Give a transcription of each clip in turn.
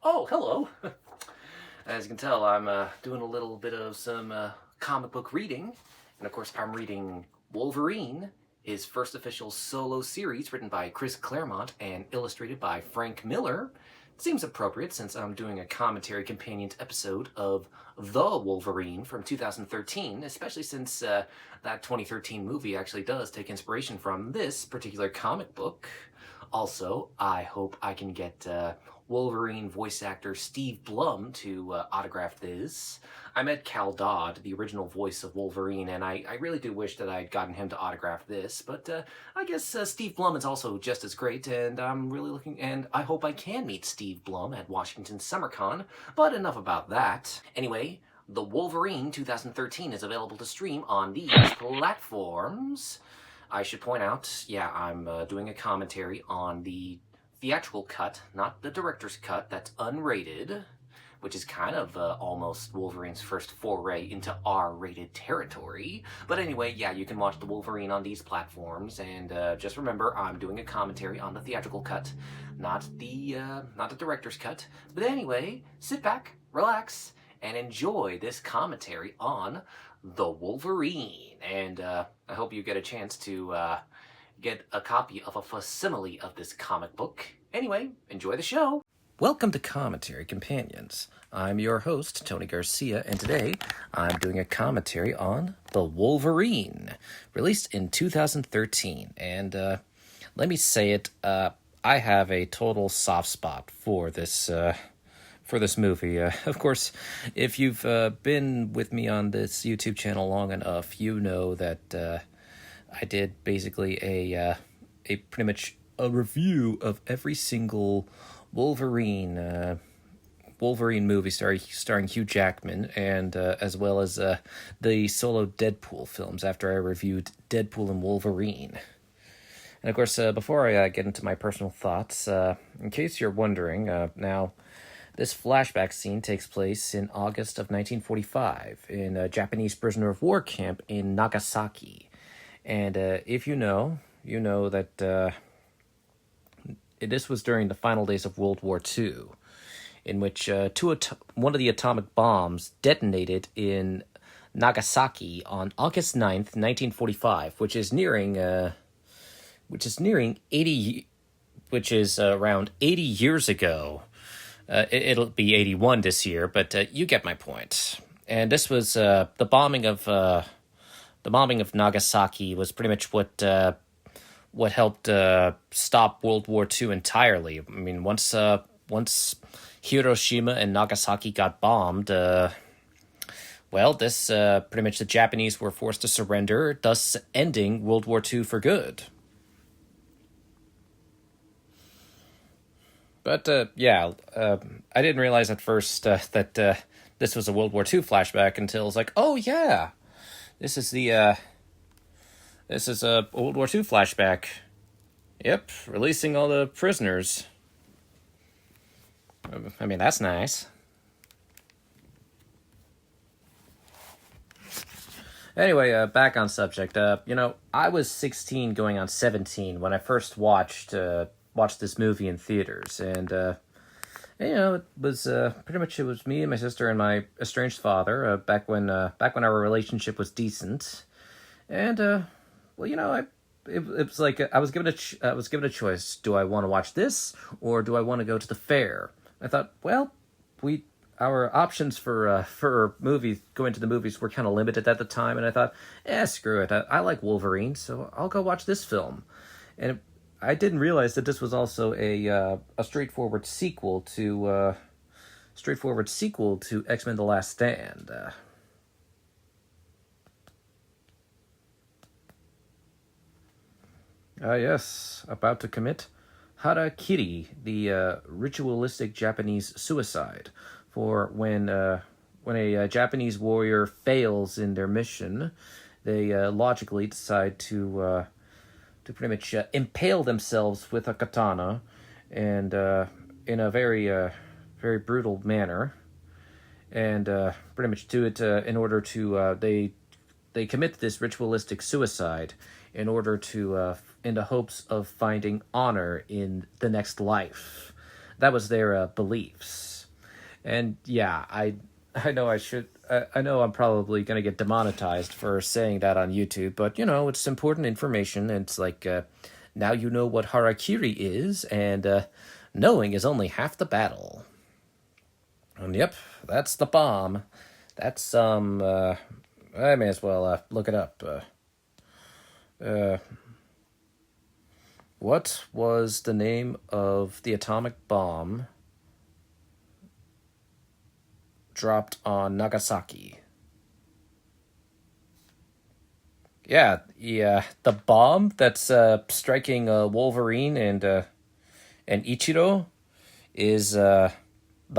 Oh, hello. As you can tell, I'm doing a little bit of some comic book reading. And of course, I'm reading Wolverine, his first official solo series written by Chris Claremont and illustrated by Frank Miller. It seems appropriate since I'm doing a commentary companion episode of The Wolverine from 2013, especially since that 2013 movie actually does take inspiration from this particular comic book. Also, I hope I can get Wolverine voice actor Steve Blum to autograph this. I met Cal Dodd, the original voice of Wolverine, and I really do wish that I'd gotten him to autograph this, but I guess Steve Blum is also just as great, and I'm really looking, and I hope I can meet Steve Blum at Washington SummerCon, but enough about that. Anyway, The Wolverine 2013 is available to stream on these platforms. I should point out, yeah, I'm doing a commentary on the theatrical cut, not the director's cut, that's unrated, which is kind of almost Wolverine's first foray into R-rated territory. But anyway, yeah, you can watch The Wolverine on these platforms, and just remember, I'm doing a commentary on the theatrical cut, not the director's cut. But anyway, sit back, relax, and enjoy this commentary on The Wolverine. And I hope you get a chance to get a copy of a facsimile of this comic book. Anyway, enjoy the show. Welcome to Commentary Companions. I'm your host, Tony Garcia, and today I'm doing a commentary on The Wolverine, released in 2013. And let me say it, I have a total soft spot for this movie. Of course, if you've been with me on this YouTube channel long enough, you know that I did basically a pretty much a review of every single Wolverine movie starring Hugh Jackman, and as well as the solo Deadpool films after I reviewed Deadpool and Wolverine. And of course, before I get into my personal thoughts, in case you're wondering, now this flashback scene takes place in August of 1945 in a Japanese prisoner of war camp in Nagasaki. And if you know that this was during the final days of World War II, in which one of the atomic bombs detonated in Nagasaki on August 9th, 1945, which is around 80 years ago. It'll be 81 this year, but you get my point. And this was the bombing of Nagasaki was pretty much what helped stop World War II entirely. I mean, once Hiroshima and Nagasaki got bombed, this pretty much the Japanese were forced to surrender, thus ending World War II for good. But, I didn't realize at first that this was a World War II flashback until I was like, oh, yeah, this is a World War II flashback. Yep, releasing all the prisoners. I mean, that's nice. Anyway, back on subject. I was 16 going on 17 when I first watched this movie in theaters, and it was pretty much, it was me and my sister and my estranged father back when our relationship was decent, and it was like I was given a choice. Do I want to watch this or do I want to go to the fair? I thought, well, our options for movies, going to the movies, were kind of limited at the time, and I thought, screw it. I like Wolverine, so I'll go watch this film, and I didn't realize that this was also a straightforward sequel to X-Men: The Last Stand. Yes, about to commit Hara Kiri, the ritualistic Japanese suicide, for when a Japanese warrior fails in their mission, they logically decide to pretty much impale themselves with a katana, and in a very brutal manner, and pretty much do it in order to they commit this ritualistic suicide in order to in the hopes of finding honor in the next life. That was their beliefs. And yeah, I know I should. I know I'm probably gonna get demonetized for saying that on YouTube, but it's important information. And it's like now you know what Hara Kiri is, and knowing is only half the battle. And yep, that's the bomb. That's some. I may as well look it up. What was the name of the atomic bomb dropped on Nagasaki? Yeah, the bomb that's striking Wolverine and Ichiro is the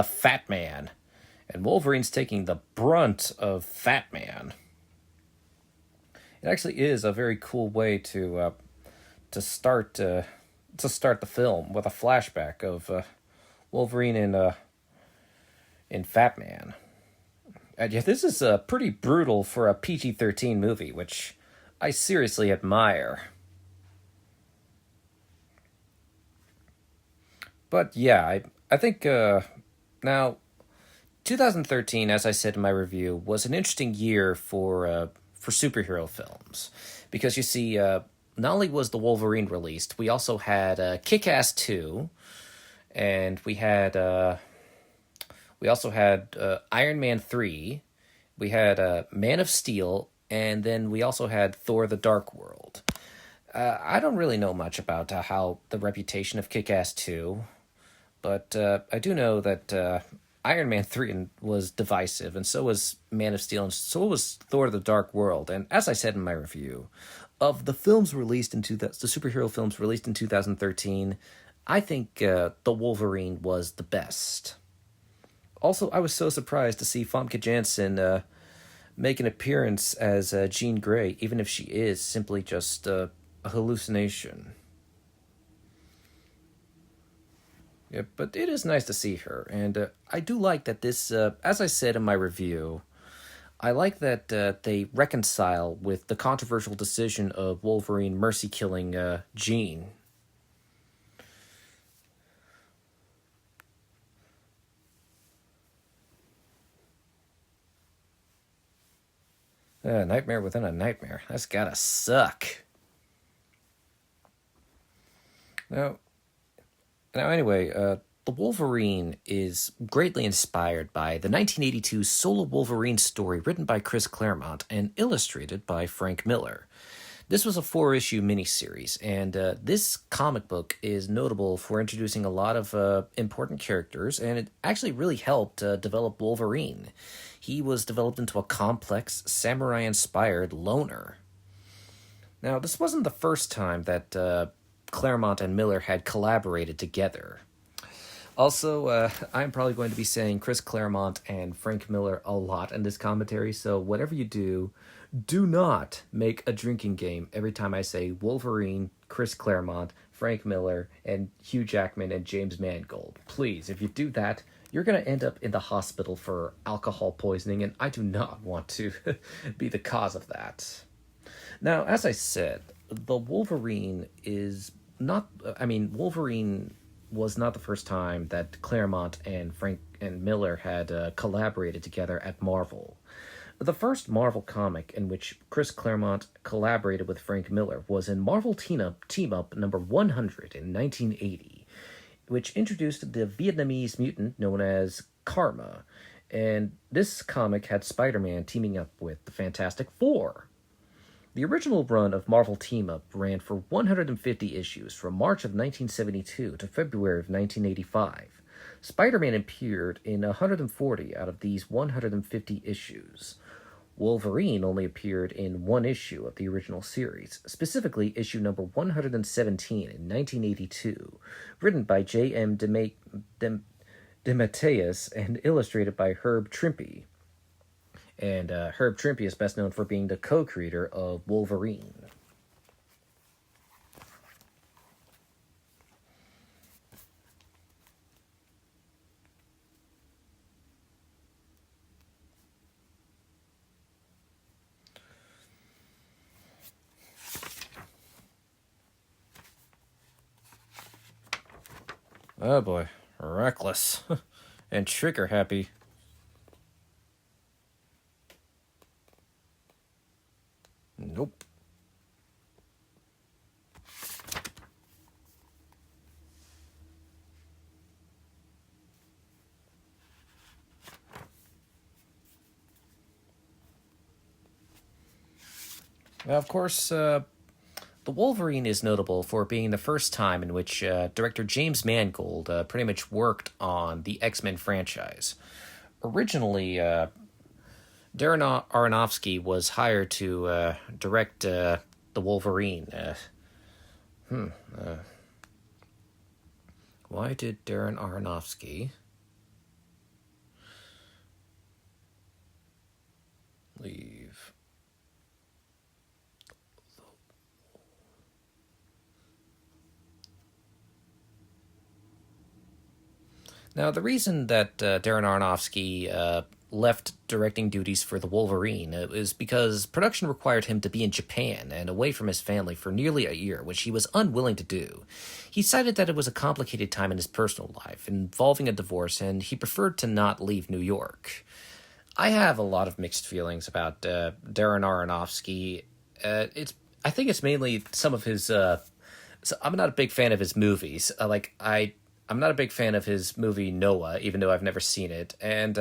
Fat Man, and Wolverine's taking the brunt of Fat Man. It actually is a very cool way to start the film with a flashback of Wolverine and Fat Man. And yeah, this is pretty brutal for a PG-13 movie, which I seriously admire. But yeah, I think now 2013, as I said in my review, was an interesting year for superhero films because you see, not only was the Wolverine released, we also had Kick-Ass 2, and we also had Iron Man 3, we had Man of Steel, and then we also had Thor: The Dark World. I don't really know much about how the reputation of Kick-Ass 2, but I do know that Iron Man 3 was divisive, and so was Man of Steel, and so was Thor: The Dark World. And as I said in my review, of the films released the superhero films released in 2013, I think the Wolverine was the best. Also, I was so surprised to see Famke Janssen make an appearance as Jean Grey, even if she is simply just a hallucination. Yeah, but it is nice to see her, and I do like that this, as I said in my review, I like that they reconcile with the controversial decision of Wolverine mercy killing Jean. Nightmare within a nightmare. That's gotta suck. Now, anyway, the Wolverine is greatly inspired by the 1982 solo Wolverine story written by Chris Claremont and illustrated by Frank Miller. This was a 4-issue miniseries, and this comic book is notable for introducing a lot of important characters, and it actually really helped develop Wolverine. He was developed into a complex, samurai-inspired loner. Now, this wasn't the first time that Claremont and Miller had collaborated together. Also, I'm probably going to be saying Chris Claremont and Frank Miller a lot in this commentary, so whatever you do not make a drinking game every time I say Wolverine, Chris Claremont, Frank Miller, and Hugh Jackman and James Mangold. Please, if you do that, you're going to end up in the hospital for alcohol poisoning, and I do not want to be the cause of that. Now, as I said, the Wolverine is not... Wolverine was not the first time that Claremont and Frank and Miller had collaborated together at Marvel. The first Marvel comic in which Chris Claremont collaborated with Frank Miller was in Marvel Team Up number 100 in 1980, which introduced the Vietnamese mutant known as Karma, and this comic had Spider-Man teaming up with the Fantastic Four. The original run of Marvel Team Up ran for 150 issues from March of 1972 to February of 1985. Spider-Man appeared in 140 out of these 150 issues. Wolverine only appeared in one issue of the original series, specifically issue number 117 in 1982, written by J.M. DeMatteis and illustrated by Herb Trimpe. And Herb Trimpe is best known for being the co-creator of Wolverine. Oh boy, reckless. and trigger happy. Nope. Now, of course, the Wolverine is notable for being the first time in which director James Mangold pretty much worked on the X-Men franchise. Originally, Darren Aronofsky was hired to direct the Wolverine. Why did Darren Aronofsky leave? Now, the reason that Darren Aronofsky left directing duties for the Wolverine is because production required him to be in Japan and away from his family for nearly a year, which he was unwilling to do. He cited that it was a complicated time in his personal life, involving a divorce, and he preferred to not leave New York. I have a lot of mixed feelings about Darren Aronofsky. I think it's mainly some of his. So I'm not a big fan of his movies. I'm not a big fan of his movie Noah, even though I've never seen it. And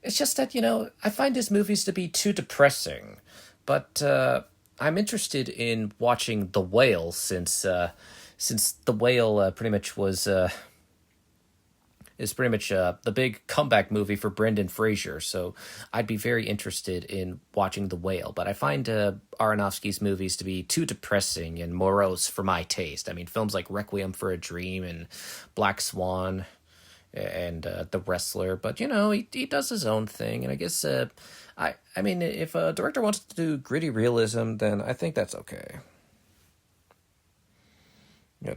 it's just that, I find his movies to be too depressing. But I'm interested in watching The Whale since The Whale pretty much was is pretty much the big comeback movie for Brendan Fraser. So I'd be very interested in watching The Whale. But I find Aronofsky's movies to be too depressing and morose for my taste. I mean, films like Requiem for a Dream and Black Swan and The Wrestler. But, he does his own thing. And I guess, I mean, if a director wants to do gritty realism, then I think that's okay.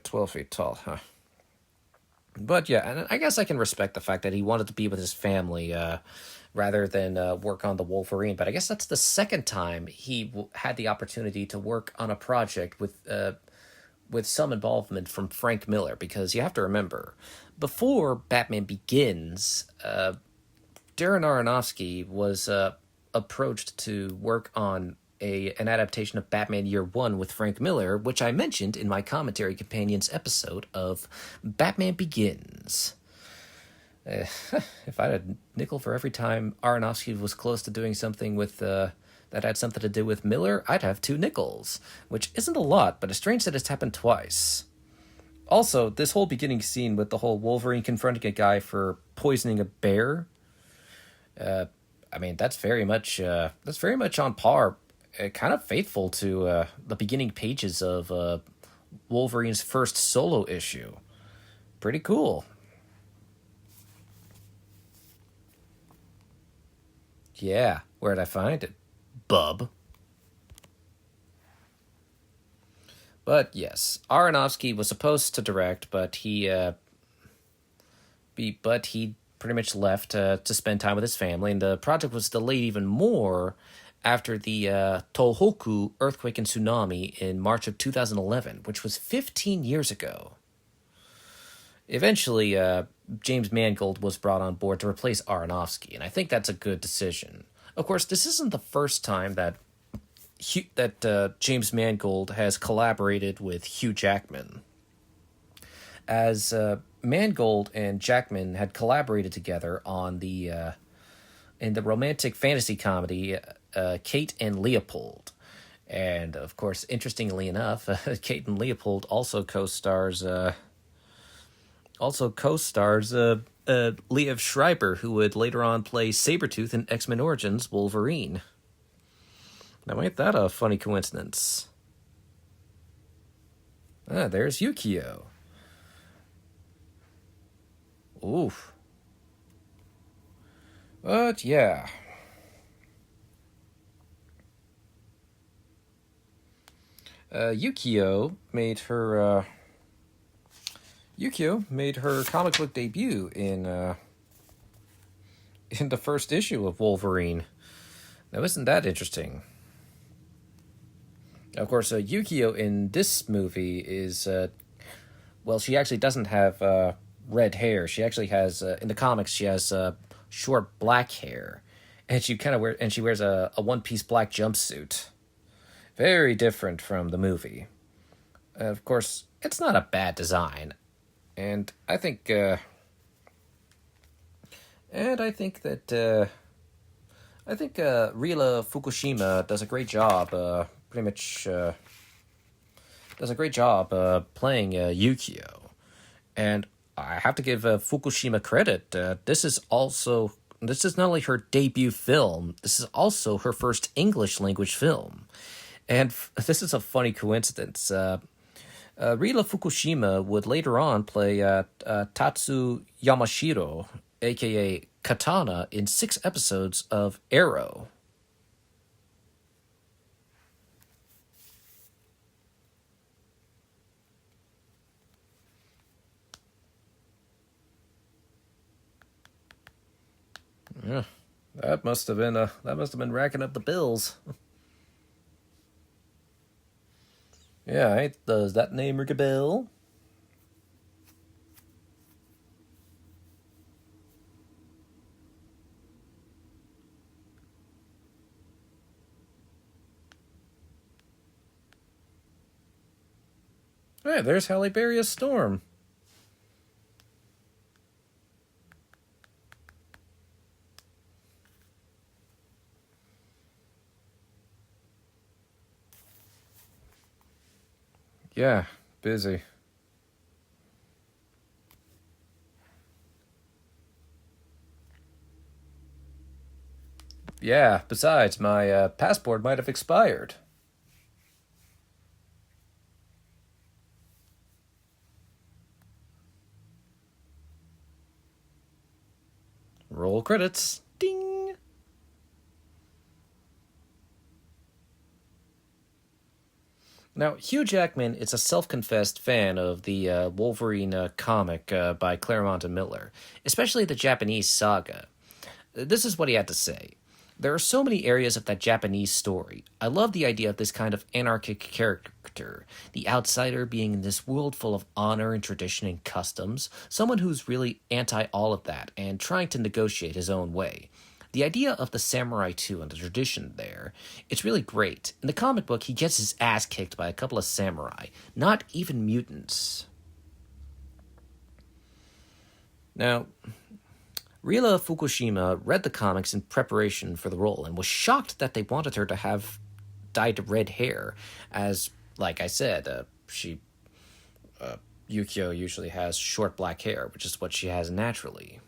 12 feet tall, huh? But yeah, and I guess I can respect the fact that he wanted to be with his family rather than work on the Wolverine. But I guess that's the second time he had the opportunity to work on a project with some involvement from Frank Miller. Because you have to remember, before Batman Begins, Darren Aronofsky was approached to work on an adaptation of Batman Year One with Frank Miller, which I mentioned in my Commentary Companions episode of Batman Begins. If I had a nickel for every time Aronofsky was close to doing something with that had something to do with Miller, I'd have 2 nickels, which isn't a lot, but it's strange that it's happened twice. Also, this whole beginning scene with the whole Wolverine confronting a guy for poisoning a bear, I mean, that's very much on par. Kind of faithful to the beginning pages of Wolverine's first solo issue. Pretty cool. Yeah, where'd I find it? Bub. But yes, Aronofsky was supposed to direct, but he pretty much left to spend time with his family, and the project was delayed even more after the Tohoku earthquake and tsunami in March of 2011, which was 15 years ago. Eventually, James Mangold was brought on board to replace Aronofsky, and I think that's a good decision. Of course, this isn't the first time that James Mangold has collaborated with Hugh Jackman. As Mangold and Jackman had collaborated together on in the romantic fantasy comedy Kate and Leopold. And, of course, interestingly enough, Kate and Leopold also co-stars Liev Schreiber, who would later on play Sabretooth in X-Men Origins Wolverine. Now, ain't that a funny coincidence? There's Yukio. Oof. But, yeah. Yukio made her comic book debut in the first issue of Wolverine. Now, isn't that interesting? Of course, Yukio in this movie is, she actually doesn't have red hair. She actually has in the comics she has short black hair, and she wears a one-piece black jumpsuit. Very different from the movie. Of course, it's not a bad design, and I think Rila Fukushima does a great job. Pretty much does a great job playing Yukio, and I have to give Fukushima credit. This is not only her debut film. This is also her first English language film, and this is a funny coincidence. Rila Fukushima would later on play Tatsu Yamashiro, aka Katana, in 6 episodes of Arrow. Yeah, that must have been racking up the bills. Yeah, does that name ring a bell? Hey, there's Halle Berry as Storm. Yeah, busy. Yeah, besides, my passport might have expired. Roll credits. Ding! Now, Hugh Jackman is a self-confessed fan of the Wolverine comic by Claremont and Miller, especially the Japanese saga. This is what he had to say. There are so many areas of that Japanese story. I love the idea of this kind of anarchic character, the outsider being in this world full of honor and tradition and customs, someone who's really anti all of that and trying to negotiate his own way. The idea of the samurai too and the tradition there, it's really great. In the comic book, he gets his ass kicked by a couple of samurai, not even mutants. Now, Rila Fukushima read the comics in preparation for the role and was shocked that they wanted her to have dyed red hair, as, like I said, Yukio usually has short black hair, which is what she has naturally.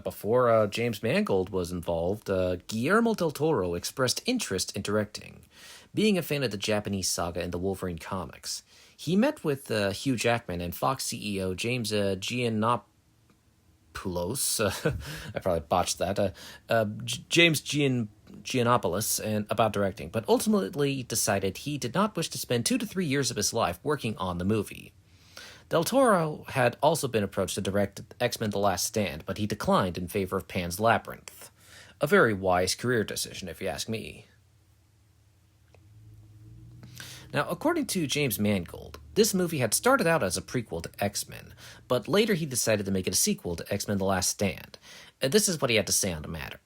Before James Mangold was involved, Guillermo del Toro expressed interest in directing, being a fan of the Japanese saga in the Wolverine comics. He met with Hugh Jackman and Fox CEO James Giannopoulos. I probably botched that. James Giannopoulos and about directing, but ultimately decided he did not wish to spend 2 to 3 years of his life working on the movie. Del Toro had also been approached to direct X-Men The Last Stand, but he declined in favor of Pan's Labyrinth. A very wise career decision, if you ask me. Now, according to James Mangold, this movie had started out as a prequel to X-Men, but later he decided to make it a sequel to X-Men The Last Stand. And this is what he had to say on the matter.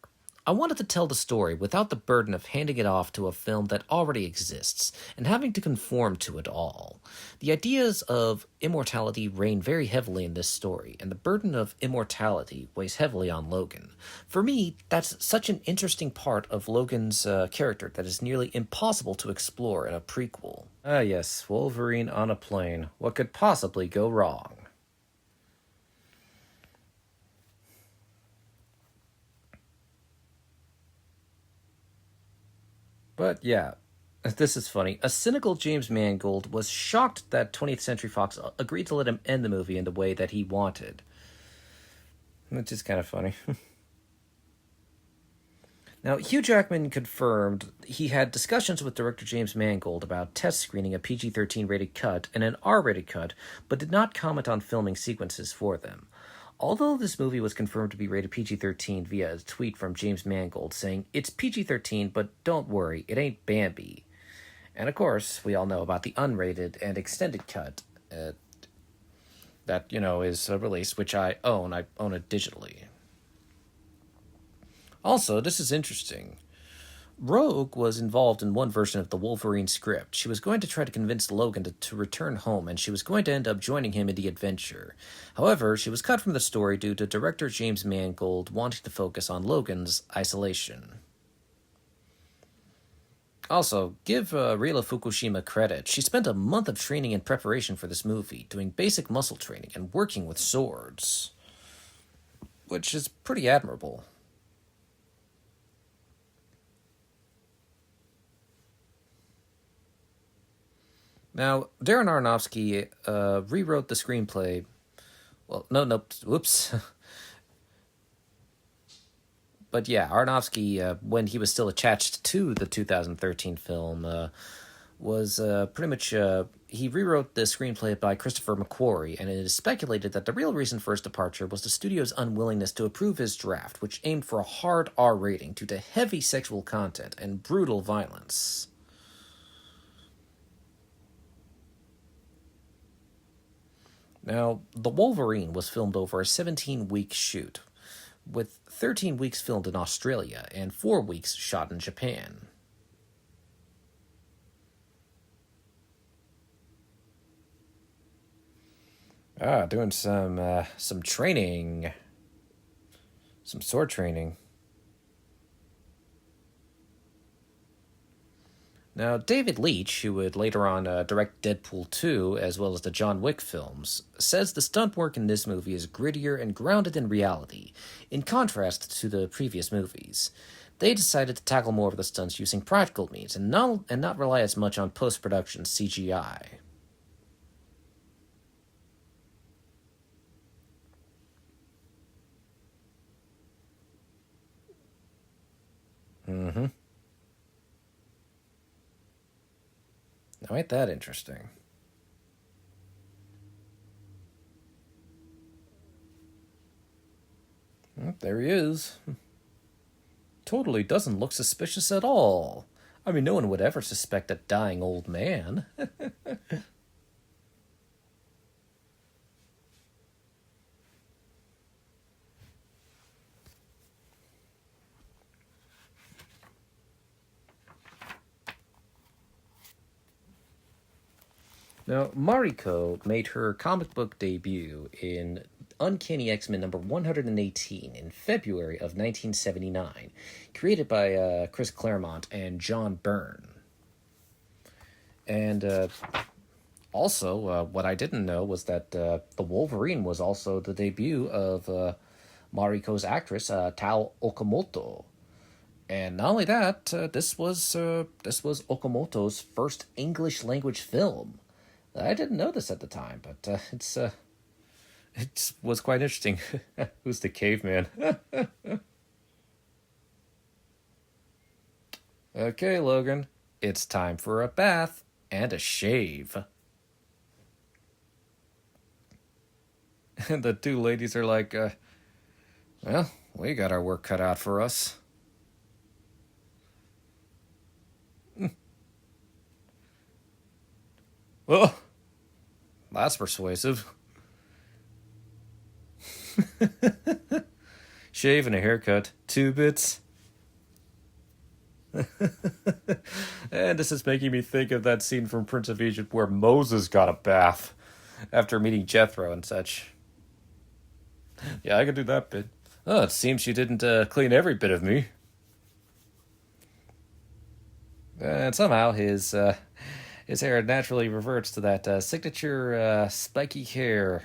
I wanted to tell the story without the burden of handing it off to a film that already exists and having to conform to it all. The ideas of immortality reign very heavily in this story, and the burden of immortality weighs heavily on Logan. For me, that's such an interesting part of Logan's character that is nearly impossible to explore in a prequel. Ah yes, Wolverine on a plane. What could possibly go wrong? But yeah, this is funny. A cynical James Mangold was shocked that 20th Century Fox agreed to let him end the movie in the way that he wanted. Which is kind of funny. Now, Hugh Jackman confirmed he had discussions with director James Mangold about test screening a PG-13 rated cut and an R-rated cut, but did not comment on filming sequences for them. Although this movie was confirmed to be rated PG-13 via a tweet from James Mangold saying, "It's PG-13, but don't worry, it ain't Bambi." And of course, we all know about the unrated and extended cut. that, is released, which I own. I own it digitally. Also, this is interesting. Rogue was involved in one version of the Wolverine script. She was going to try to convince Logan to return home, and she was going to end up joining him in the adventure. However, she was cut from the story due to director James Mangold wanting to focus on Logan's isolation. Also, give Rila Fukushima credit. She spent a month of training in preparation for this movie, doing basic muscle training and working with swords, which is pretty admirable. Now, Darren Aronofsky rewrote the screenplay. Well, no, whoops. But yeah, Aronofsky, when he was still attached to the 2013 film, was pretty much. He rewrote the screenplay by Christopher McQuarrie, and it is speculated that the real reason for his departure was the studio's unwillingness to approve his draft, which aimed for a hard R rating due to heavy sexual content and brutal violence. Now, The Wolverine was filmed over a 17-week shoot, with 13 weeks filmed in Australia and 4 weeks shot in Japan. Doing some training. Some sword training. Now, David Leitch, who would later on direct Deadpool 2, as well as the John Wick films, says the stunt work in this movie is grittier and grounded in reality, in contrast to the previous movies. They decided to tackle more of the stunts using practical means and not rely as much on post-production CGI. Mm-hmm. Now, ain't that interesting? There he is. Totally doesn't look suspicious at all. I mean, no one would ever suspect a dying old man. Now, Mariko made her comic book debut in Uncanny X-Men number 118 in February of 1979, created by Chris Claremont and John Byrne. And also, what I didn't know was that the Wolverine was also the debut of Mariko's actress, Tao Okamoto. And not only that, this was Okamoto's first English language film. I didn't know this at the time, but it was quite interesting. Who's the caveman? Okay, Logan, it's time for a bath and a shave. And the two ladies are like, well, we got our work cut out for us. Well, that's persuasive. Shave and a haircut, 2 bits. And this is making me think of that scene from Prince of Egypt where Moses got a bath after meeting Jethro and such. Yeah, I could do that bit. Oh, it seems you didn't clean every bit of me. And somehow his hair naturally reverts to that signature spiky hair.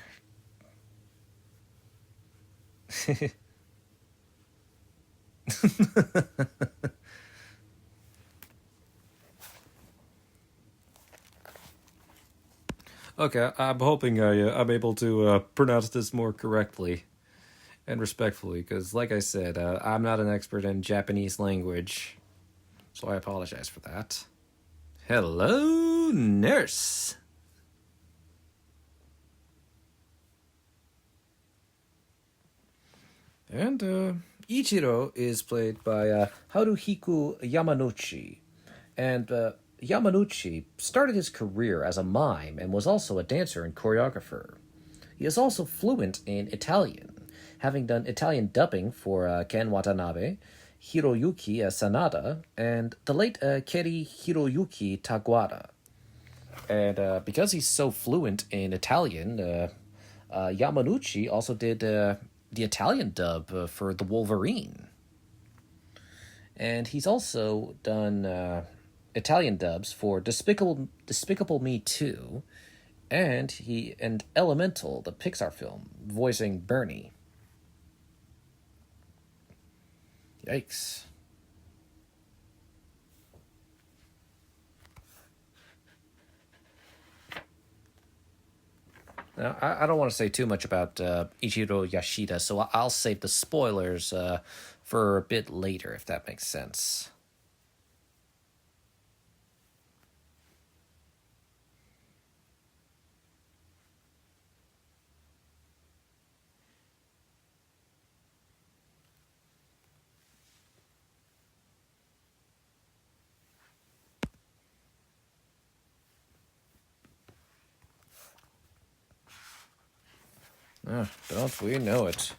Okay, I'm hoping I'm able to pronounce this more correctly and respectfully, because like I said, I'm not an expert in Japanese language, so I apologize for that. Hello, nurse. And Ichiro is played by Haruhiko Yamanouchi. And Yamanouchi started his career as a mime and was also a dancer and choreographer. He is also fluent in Italian, having done Italian dubbing for Ken Watanabe, Hiroyuki Sanada, and the late Keri Hiroyuki Taguada. And because he's so fluent in Italian, Yamanuchi also did the Italian dub for the Wolverine. And he's also done Italian dubs for Despicable Me 2 and Elemental, the Pixar film, voicing Bernie. Yikes. Now, I don't want to say too much about Ichiro Yashida, so I'll save the spoilers for a bit later, if that makes sense. Don't we know it?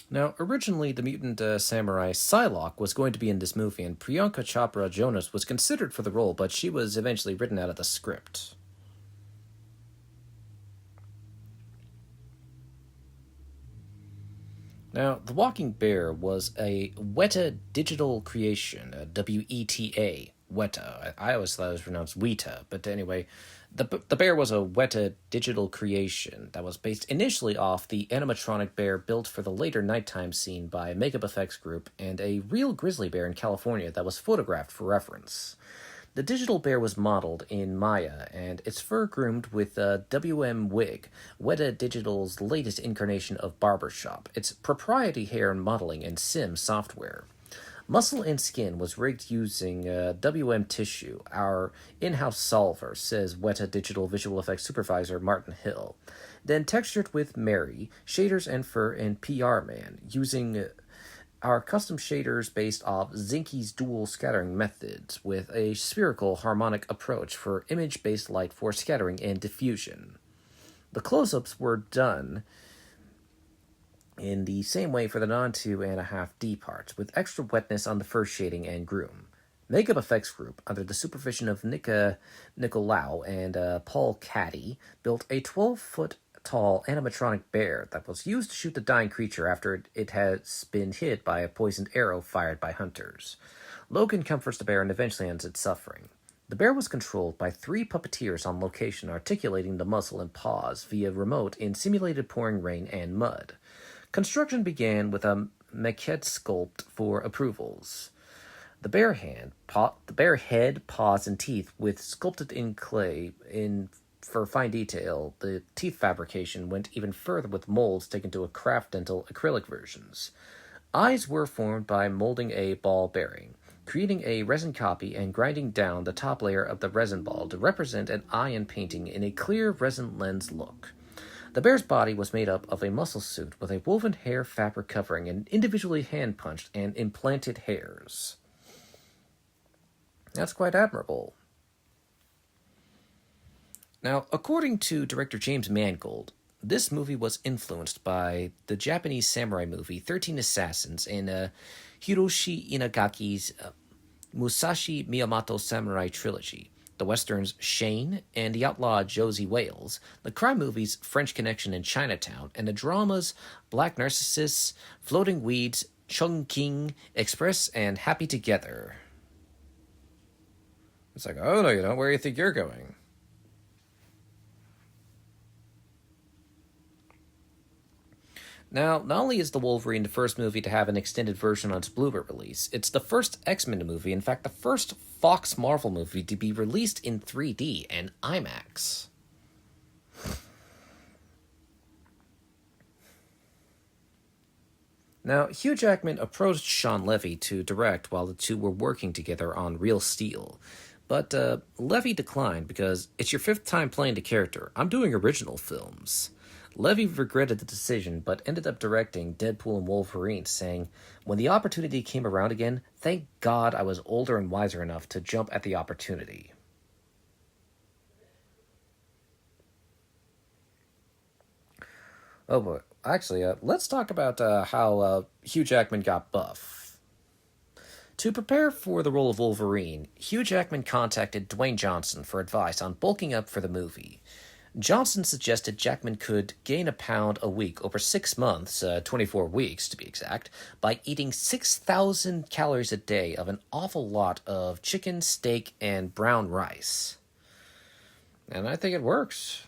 Now, originally, the mutant samurai Psylocke was going to be in this movie, and Priyanka Chopra Jonas was considered for the role, but she was eventually written out of the script. Now, The Walking Bear was a Weta digital creation, WETA, Weta. I always thought it was pronounced Weta, but anyway, the bear was a Weta digital creation that was based initially off the animatronic bear built for the later nighttime scene by Makeup Effects Group and a real grizzly bear in California that was photographed for reference. The digital bear was modeled in Maya, and its fur groomed with WM Wig, Weta Digital's latest incarnation of Barbershop, its proprietary hair modeling and sim software. Muscle and skin was rigged using WM Tissue, our in-house solver, says Weta Digital Visual Effects Supervisor Martin Hill. Then textured with Mary, shaders and fur and PR Man, using our custom shaders based off Zinke's dual scattering methods with a spherical harmonic approach for image-based light for scattering and diffusion. The close-ups were done in the same way for the non-2.5D parts, with extra wetness on the first shading and groom. Makeup Effects Group, under the supervision of Nicolau and Paul Caddy, built a 12-foot tall animatronic bear that was used to shoot the dying creature after it has been hit by a poisoned arrow fired by hunters. Logan comforts the bear and eventually ends its suffering. The bear was controlled by 3 puppeteers on location articulating the muzzle and paws via remote in simulated pouring rain and mud. Construction began with a maquette sculpt for approvals. The bear head, paws, and teeth with sculpted in clay for fine detail. The teeth fabrication went even further with molds taken to a craft dental acrylic versions. Eyes were formed by molding a ball bearing, creating a resin copy and grinding down the top layer of the resin ball to represent an eye and painting in a clear resin lens look. The bear's body was made up of a muscle suit with a woven hair fabric covering and individually hand-punched and implanted hairs. That's quite admirable. Now, according to director James Mangold, this movie was influenced by the Japanese samurai movie 13 Assassins and Hiroshi Inagaki's Musashi Miyamoto Samurai Trilogy, the westerns Shane and the outlaw Josie Wales, the crime movies French Connection and Chinatown, and the dramas Black Narcissus, Floating Weeds, Chungking Express, and Happy Together. It's like, oh no, you don't. Where do you think you're going? Now, not only is The Wolverine the first movie to have an extended version on its Blu-ray release, it's the first X-Men movie, in fact, the first Fox Marvel movie to be released in 3D and IMAX. Now, Hugh Jackman approached Sean Levy to direct while the two were working together on Real Steel, but Levy declined because it's your 5th time playing the character. I'm doing original films. Levy regretted the decision, but ended up directing Deadpool and Wolverine, saying, "When the opportunity came around again, thank God I was older and wiser enough to jump at the opportunity." Oh boy. Actually, let's talk about how Hugh Jackman got buff. To prepare for the role of Wolverine, Hugh Jackman contacted Dwayne Johnson for advice on bulking up for the movie. Johnson suggested Jackman could gain a pound a week over 6 months, 24 weeks to be exact, by eating 6,000 calories a day of an awful lot of chicken, steak, and brown rice. And I think it works.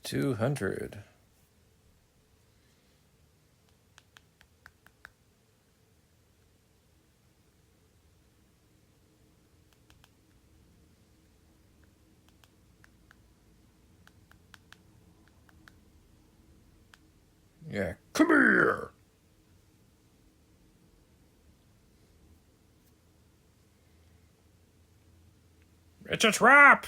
$200. Yeah, come here! It's a trap!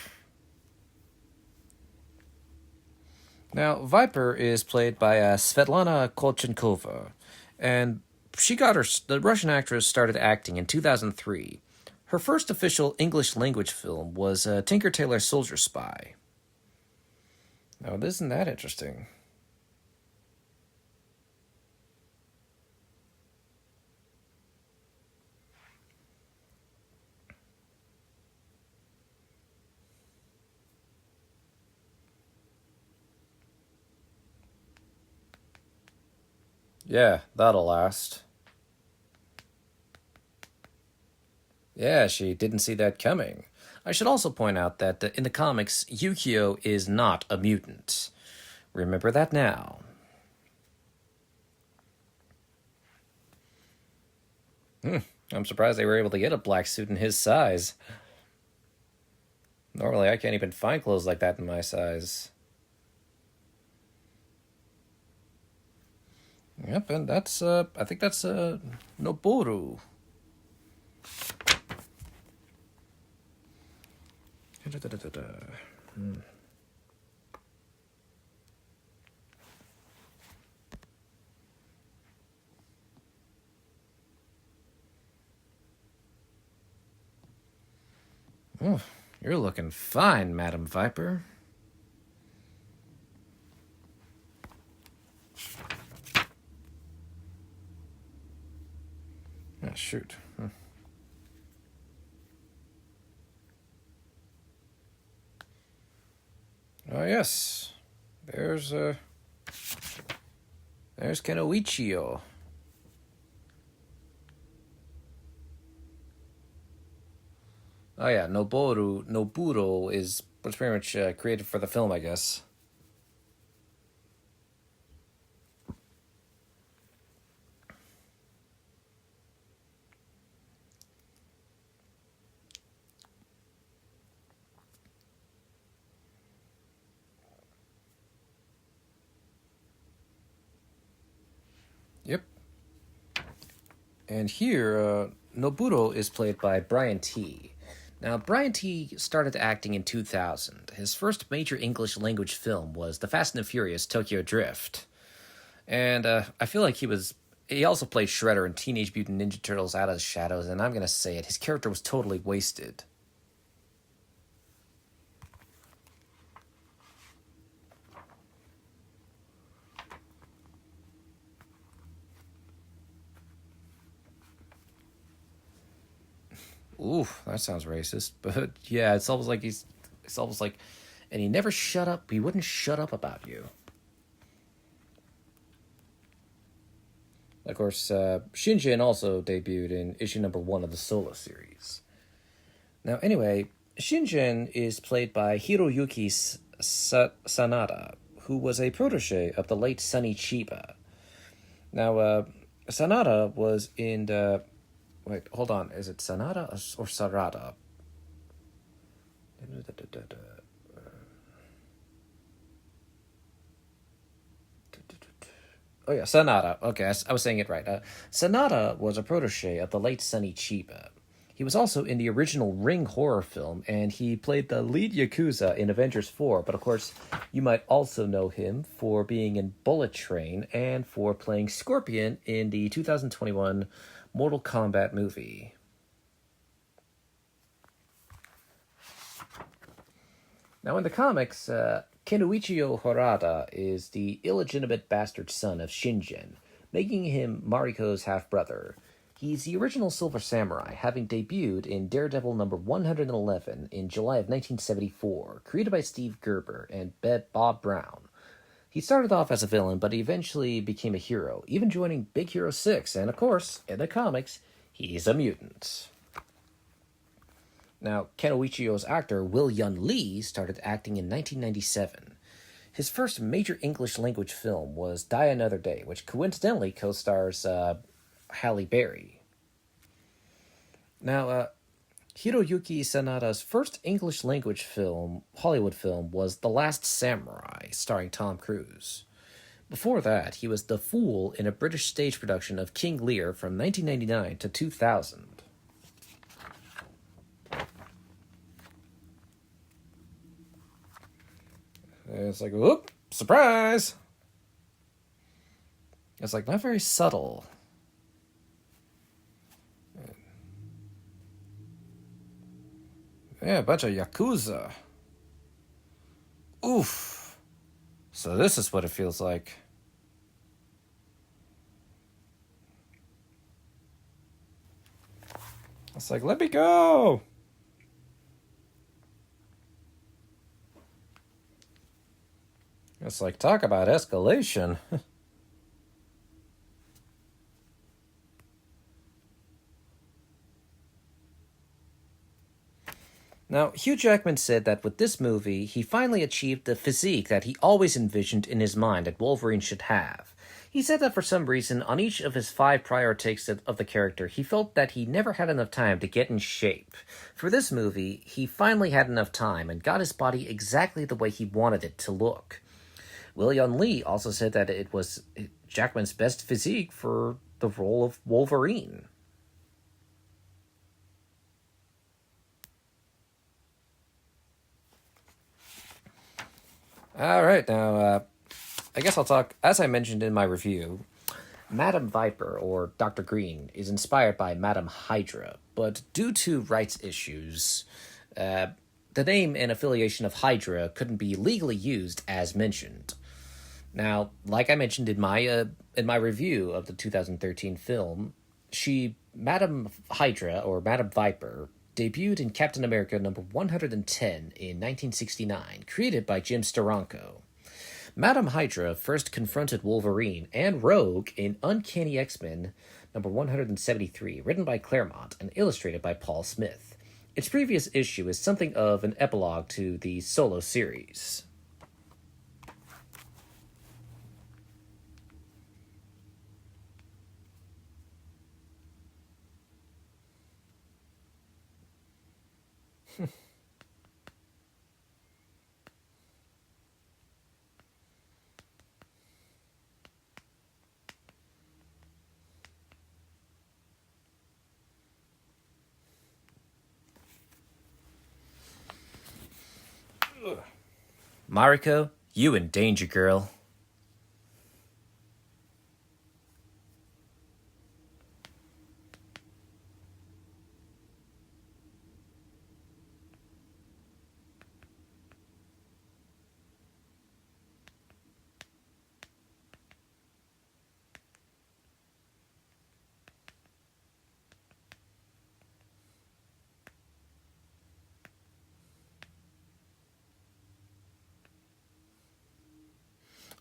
Now, Viper is played by Svetlana Kolchenkova, and the Russian actress started acting in 2003. Her first official English language film was Tinker Tailor Soldier Spy. Now, isn't that interesting? Yeah, that'll last. Yeah, she didn't see that coming. I should also point out that in the comics, Yukio is not a mutant. Remember that now. I'm surprised they were able to get a black suit in his size. Normally, I can't even find clothes like that in my size. Yep, and I think that's, Noboru. Oh, you're looking fine, Madam Viper. Ah, shoot. Oh, yes. There's Kenoichio. Oh, yeah, Noburo was pretty much created for the film, I guess. Yep. And here, Noburo is played by Brian T. Now, Brian T. started acting in 2000. His first major English language film was The Fast and the Furious Tokyo Drift. And I feel like he also played Shredder in Teenage Mutant Ninja Turtles Out of the Shadows, and I'm going to say it, his character was totally wasted. Ooh, that sounds racist. But yeah, it's almost like, and he never shut up. He wouldn't shut up about you. Of course, Shinjin also debuted in issue number 1 of the Solo series. Now, anyway, Shinjin is played by Hiroyuki Sanada, who was a protege of the late Sonny Chiba. Now, Sanada was in the... Wait, hold on. Is it Sanada or Sarada? Oh yeah, Sanada. Okay, I was saying it right. Sanada was a protege of the late Sonny Chiba. He was also in the original Ring horror film, and he played the lead Yakuza in Avengers 4, but of course, you might also know him for being in Bullet Train and for playing Scorpion in the 2021 Mortal Kombat movie. Now in the comics, Kenichiro Harada is the illegitimate bastard son of Shingen, making him Mariko's half-brother. He's the original Silver Samurai, having debuted in Daredevil number 111 in July of 1974, created by Steve Gerber and Bob Brown. He started off as a villain, but eventually became a hero, even joining Big Hero 6, and of course, in the comics, he's a mutant. Now, Kenichiro's actor Will Yun Lee started acting in 1997. His first major English language film was Die Another Day, which coincidentally co-stars Halle Berry. Now, Hiroyuki Sanada's first English language film, Hollywood film, was The Last Samurai, starring Tom Cruise. Before that, he was the Fool in a British stage production of King Lear from 1999 to 2000. It's like, whoop, surprise! It's like, not very subtle. Yeah, a bunch of Yakuza. Oof. So this is what it feels like. It's like, let me go! It's like, talk about escalation. Now, Hugh Jackman said that with this movie, he finally achieved the physique that he always envisioned in his mind that Wolverine should have. He said that for some reason, on each of his 5 prior takes of the character, he felt that he never had enough time to get in shape. For this movie, he finally had enough time and got his body exactly the way he wanted it to look. Will Yun Lee also said that it was Jackman's best physique for the role of Wolverine. Alright, now, I guess I'll talk, as I mentioned in my review, Madam Viper, or Dr. Green, is inspired by Madam Hydra, but due to rights issues, the name and affiliation of Hydra couldn't be legally used as mentioned. Now, like I mentioned in my review of the 2013 film, Madam Hydra, or Madam Viper, debuted in Captain America number 110 in 1969, created by Jim Steranko. Madam Hydra first confronted Wolverine and Rogue in Uncanny X-Men number 173, written by Claremont and illustrated by Paul Smith. Its previous issue is something of an epilogue to the solo series. Mariko, you in danger, girl.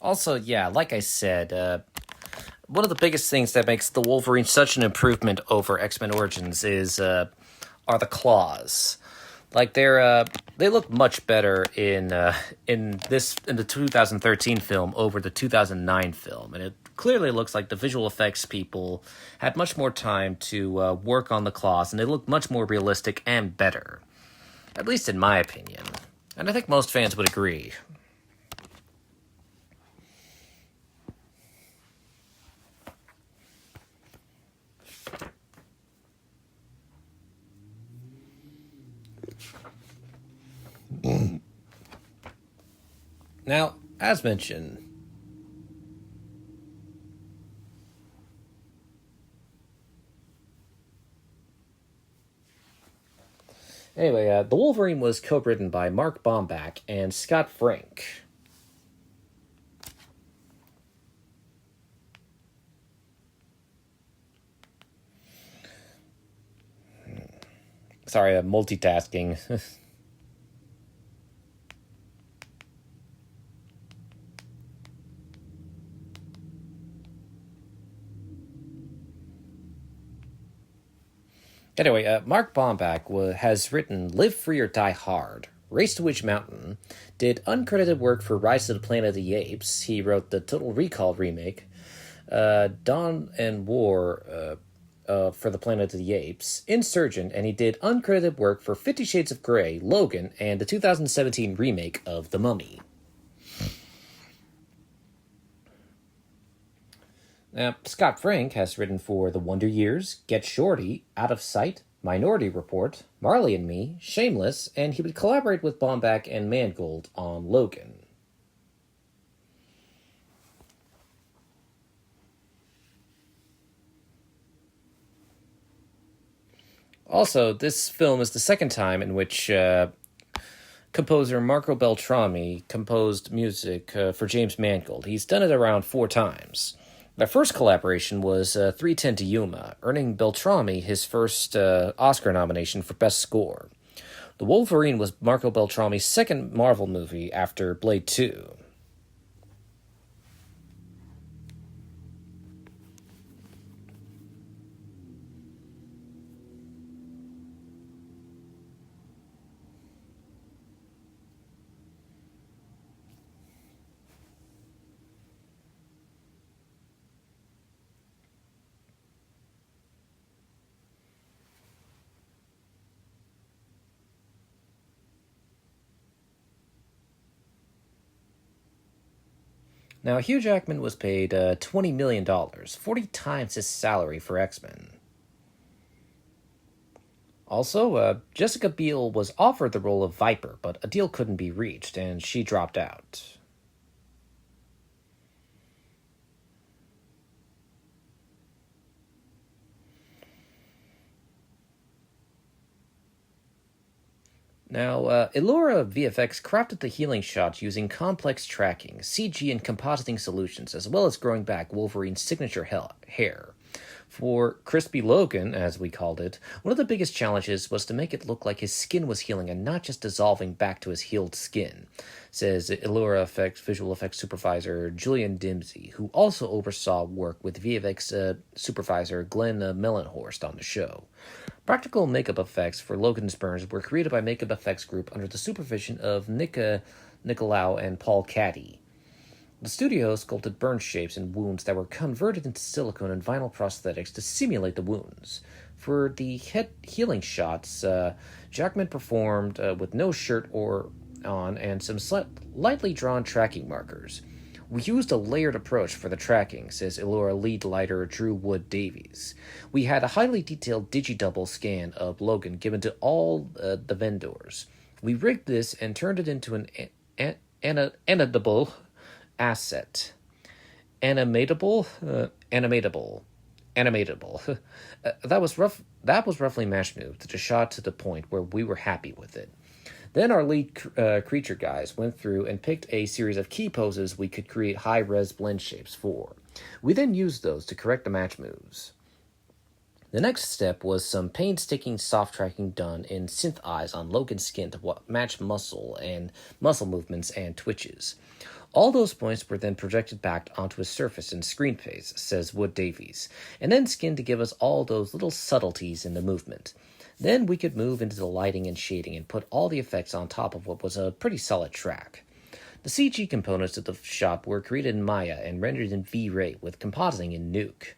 Also, yeah, like I said, one of the biggest things that makes the Wolverine such an improvement over X-Men Origins are the claws. Like they look much better in the 2013 film over the 2009 film, and it clearly looks like the visual effects people had much more time to work on the claws, and they look much more realistic and better, at least in my opinion. And I think most fans would agree. Now, as mentioned, anyway, The Wolverine was co-written by Mark Bomback and Scott Frank. Sorry, multitasking. Anyway, Mark Bomback has written Live Free or Die Hard, Race to Witch Mountain, did uncredited work for Rise of the Planet of the Apes. He wrote the Total Recall remake, Dawn and War for the Planet of the Apes, Insurgent, and he did uncredited work for 50 Shades of Grey, Logan, and the 2017 remake of The Mummy. Now, Scott Frank has written for The Wonder Years, Get Shorty, Out of Sight, Minority Report, Marley and Me, Shameless, and he would collaborate with Bomback and Mangold on Logan. Also, this film is the second time in which composer Marco Beltrami composed music for James Mangold. He's done it around 4 times. The first collaboration was 3:10 to Yuma, earning Beltrami his first Oscar nomination for Best Score. The Wolverine was Marco Beltrami's second Marvel movie after Blade 2. Now, Hugh Jackman was paid $20 million, 40 times his salary for X-Men. Also, Jessica Biel was offered the role of Viper, but a deal couldn't be reached, and she dropped out. Now, Elora VFX crafted the healing shots using complex tracking, CG, and compositing solutions, as well as growing back Wolverine's signature hair. For Crispy Logan, as we called it, one of the biggest challenges was to make it look like his skin was healing and not just dissolving back to his healed skin, says Elora visual effects supervisor Julian Dimsey, who also oversaw work with VFX supervisor Glenn Mellenhorst on the show. Practical makeup effects for Logan's burns were created by Makeup Effects Group under the supervision of Nicolau and Paul Caddy. The studio sculpted burn shapes and wounds that were converted into silicone and vinyl prosthetics to simulate the wounds. For the head healing shots, Jackman performed with no shirt on and some lightly drawn tracking markers. We used a layered approach for the tracking, says Elora lead lighter Drew Wood Davies. We had a highly detailed digidouble scan of Logan given to all the vendors. We rigged this and turned it into an animatable asset. Animatable. That was roughly match moved to shot to the point where we were happy with it. Then our lead creature guys went through and picked a series of key poses we could create high-res blend shapes for. We then used those to correct the match moves. The next step was some painstaking soft tracking done in synth eyes on Logan's skin to match muscle movements and twitches. All those points were then projected back onto his surface in screen space, says Wood Davies, and then skinned to give us all those little subtleties in the movement. Then we could move into the lighting and shading and put all the effects on top of what was a pretty solid track. The CG components of the shop were created in Maya and rendered in V-Ray with compositing in Nuke.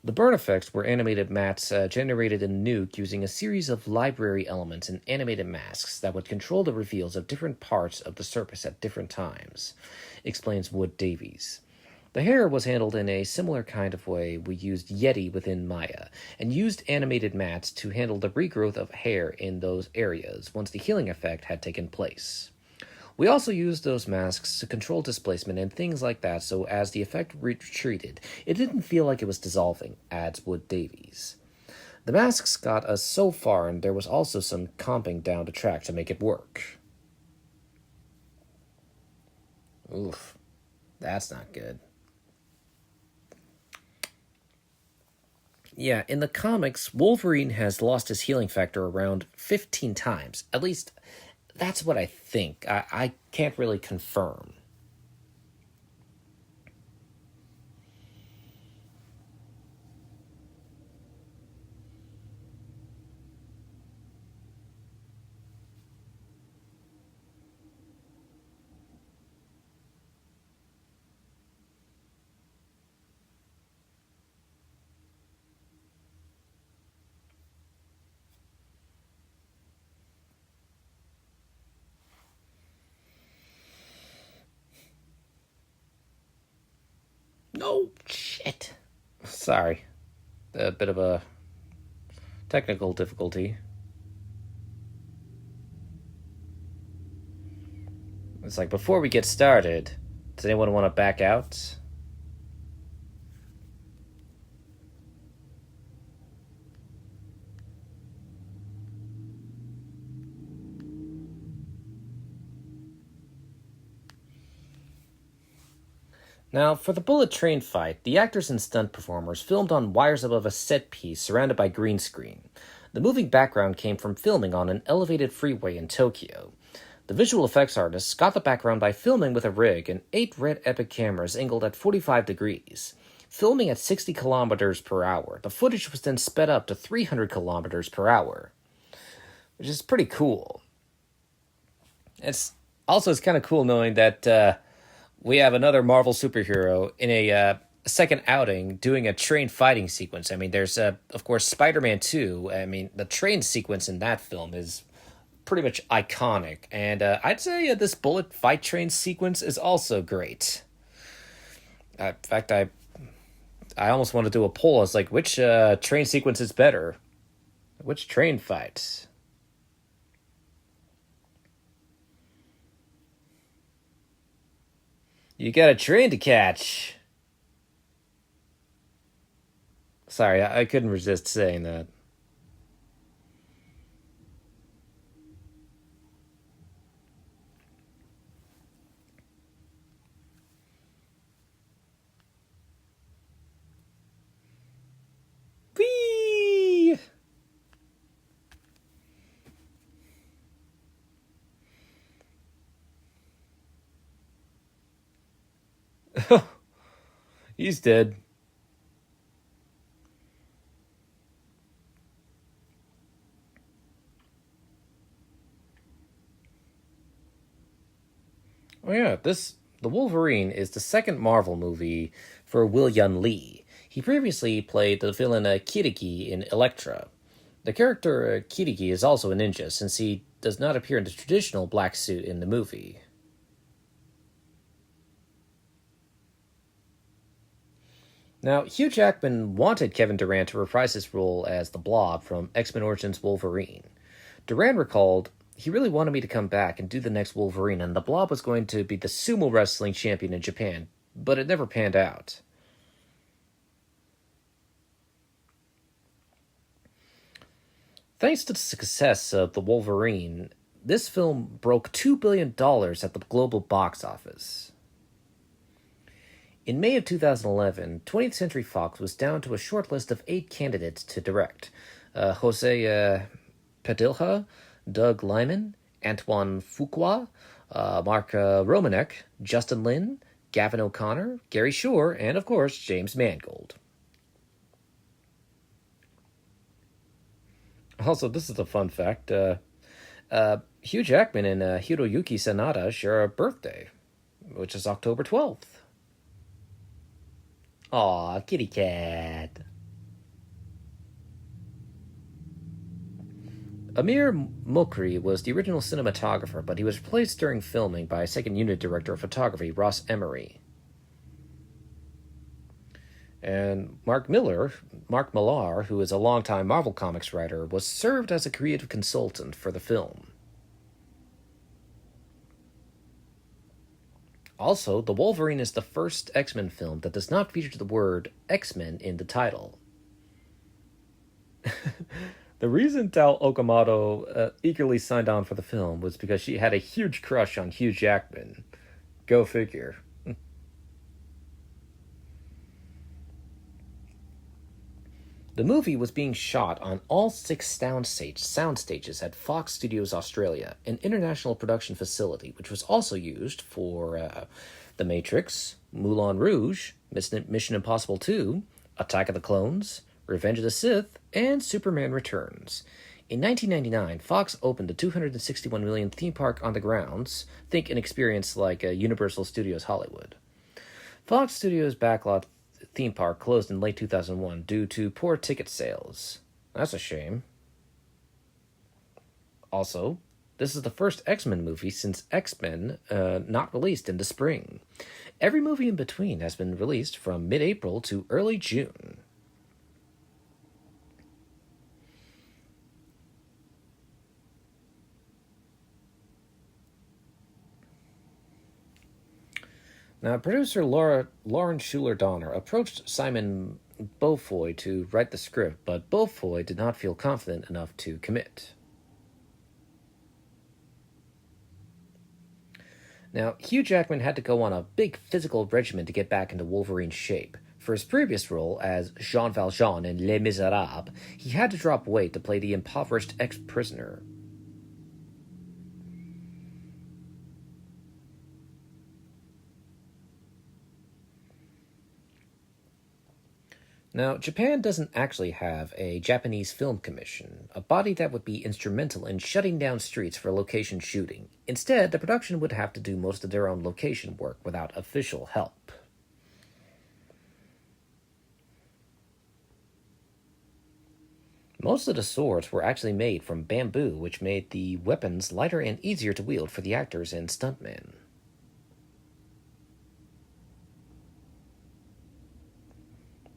The burn effects were animated mats generated in Nuke using a series of library elements and animated masks that would control the reveals of different parts of the surface at different times, explains Wood Davies. The hair was handled in a similar kind of way we used Yeti within Maya, and used animated mats to handle the regrowth of hair in those areas once the healing effect had taken place. We also used those masks to control displacement and things like that, so as the effect retreated, it didn't feel like it was dissolving, adds Wood Davies. The masks got us so far, and there was also some comping down the track to make it work. Oof, that's not good. Yeah, in the comics, Wolverine has lost his healing factor around 15 times. At least, that's what I think. I can't really confirm. No, shit. Sorry. A bit of a technical difficulty. It's like, before we get started, does anyone want to back out? Now, for the bullet train fight, the actors and stunt performers filmed on wires above a set piece surrounded by green screen. The moving background came from filming on an elevated freeway in Tokyo. The visual effects artists got the background by filming with a rig and 8 Red Epic cameras angled at 45 degrees. Filming at 60 kilometers per hour, the footage was then sped up to 300 kilometers per hour, which is pretty cool. It's kind of cool knowing that we have another Marvel superhero in a second outing doing a train fighting sequence. I mean, there's, of course, Spider-Man 2. I mean, the train sequence in that film is pretty much iconic. And I'd say this bullet fight train sequence is also great. In fact, I almost want to do a poll. It's like, which train sequence is better? Which train fight? You got a train to catch. Sorry, I couldn't resist saying that. Whee! He's dead. Oh yeah, the Wolverine is the second Marvel movie for Will-Yun Lee. He previously played the villain Kiriki in Elektra. The character Kiriki is also a ninja, since he does not appear in the traditional black suit in the movie. Now, Hugh Jackman wanted Kevin Durant to reprise his role as the Blob from X-Men Origins Wolverine. Durant recalled, "He really wanted me to come back and do the next Wolverine, and the Blob was going to be the sumo wrestling champion in Japan, but it never panned out." Thanks to the success of The Wolverine, this film broke $2 billion at the global box office. In May of 2011, 20th Century Fox was down to a short list of 8 candidates to direct. Jose Padilha, Doug Liman, Antoine Fuqua, Mark Romanek, Justin Lin, Gavin O'Connor, Gary Shore, and of course, James Mangold. Also, this is a fun fact. Hugh Jackman and Hiroyuki Sanada share a birthday, which is October 12th. Aw, kitty cat. Amir Mokri was the original cinematographer, but he was replaced during filming by second unit director of photography Ross Emery. And Mark Millar, who is a longtime Marvel Comics writer, was served as a creative consultant for the film. Also, The Wolverine is the first X-Men film that does not feature the word X-Men in the title. The reason Tal Okamoto eagerly signed on for the film was because she had a huge crush on Hugh Jackman. Go figure. The movie was being shot on all 6 sound stages at Fox Studios Australia, an international production facility which was also used for The Matrix, Moulin Rouge, Mission Impossible 2, Attack of the Clones, Revenge of the Sith, and Superman Returns. In 1999, Fox opened a $261 million theme park on the grounds. Think an experience like Universal Studios Hollywood. Fox Studios' backlot theme park closed in late 2001 due to poor ticket sales. That's a shame. Also, this is the first X-Men movie since X-Men not released in the spring. Every movie in between has been released from mid-April to early June. Now, producer Lauren Schuler-Donner approached Simon Beaufoy to write the script, but Beaufoy did not feel confident enough to commit. Now, Hugh Jackman had to go on a big physical regimen to get back into Wolverine's shape. For his previous role as Jean Valjean in Les Miserables, he had to drop weight to play the impoverished ex-prisoner. Now, Japan doesn't actually have a Japanese Film Commission, a body that would be instrumental in shutting down streets for location shooting. Instead, the production would have to do most of their own location work without official help. Most of the swords were actually made from bamboo, which made the weapons lighter and easier to wield for the actors and stuntmen.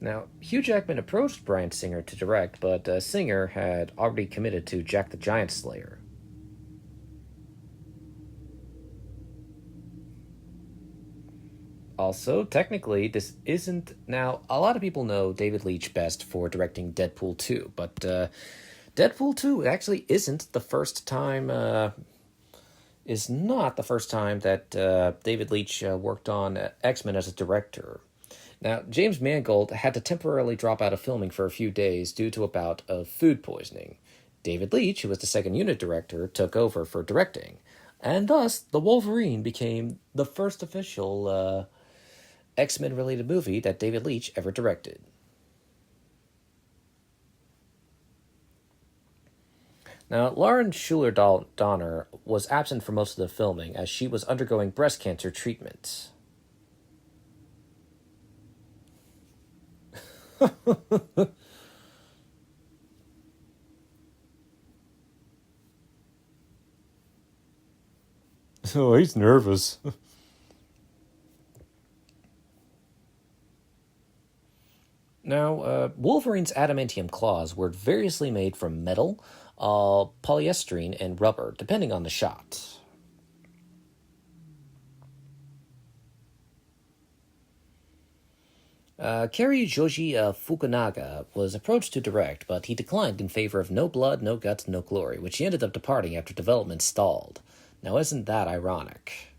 Now, Hugh Jackman approached Bryan Singer to direct, but Singer had already committed to Jack the Giant Slayer. Also, technically, this isn't... Now, a lot of people know David Leitch best for directing Deadpool 2, but Deadpool 2 actually isn't the first time... is not the first time that David Leitch worked on X-Men as a director. Now, James Mangold had to temporarily drop out of filming for a few days due to a bout of food poisoning. David Leitch, who was the second unit director, took over for directing. And thus, The Wolverine became the first official X-Men related movie that David Leitch ever directed. Now, Lauren Schuler-Donner was absent for most of the filming as she was undergoing breast cancer treatment. Oh, he's nervous. Now, Wolverine's adamantium claws were variously made from metal, polyester, and rubber, depending on the shot. Cary Joji Fukunaga was approached to direct, but he declined in favor of No Blood, No Guts, No Glory, which he ended up departing after development stalled. Now, isn't that ironic?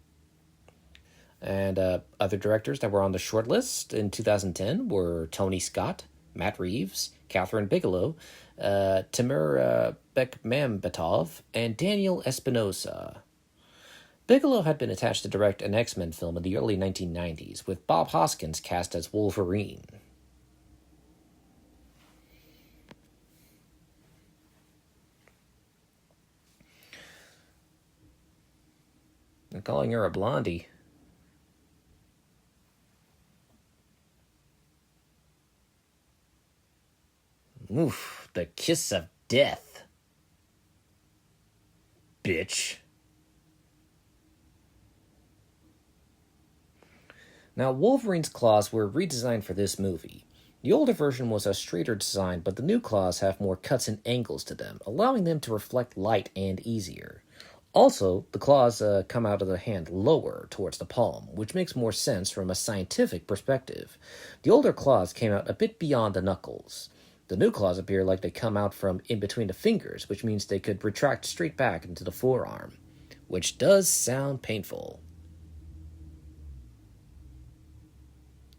And other directors that were on the shortlist in 2010 were Tony Scott, Matt Reeves, Catherine Bigelow, Timur Bekmambetov, and Daniel Espinosa. Bigelow had been attached to direct an X-Men film in the early 1990s, with Bob Hoskins cast as Wolverine. calling her a blondie. Oof, the kiss of death. Bitch. Now, Wolverine's claws were redesigned for this movie. The older version was a straighter design, but the new claws have more cuts and angles to them, allowing them to reflect light and easier. Also, the claws come out of the hand lower towards the palm, which makes more sense from a scientific perspective. The older claws came out a bit beyond the knuckles. The new claws appear like they come out from in between the fingers, which means they could retract straight back into the forearm, which does sound painful.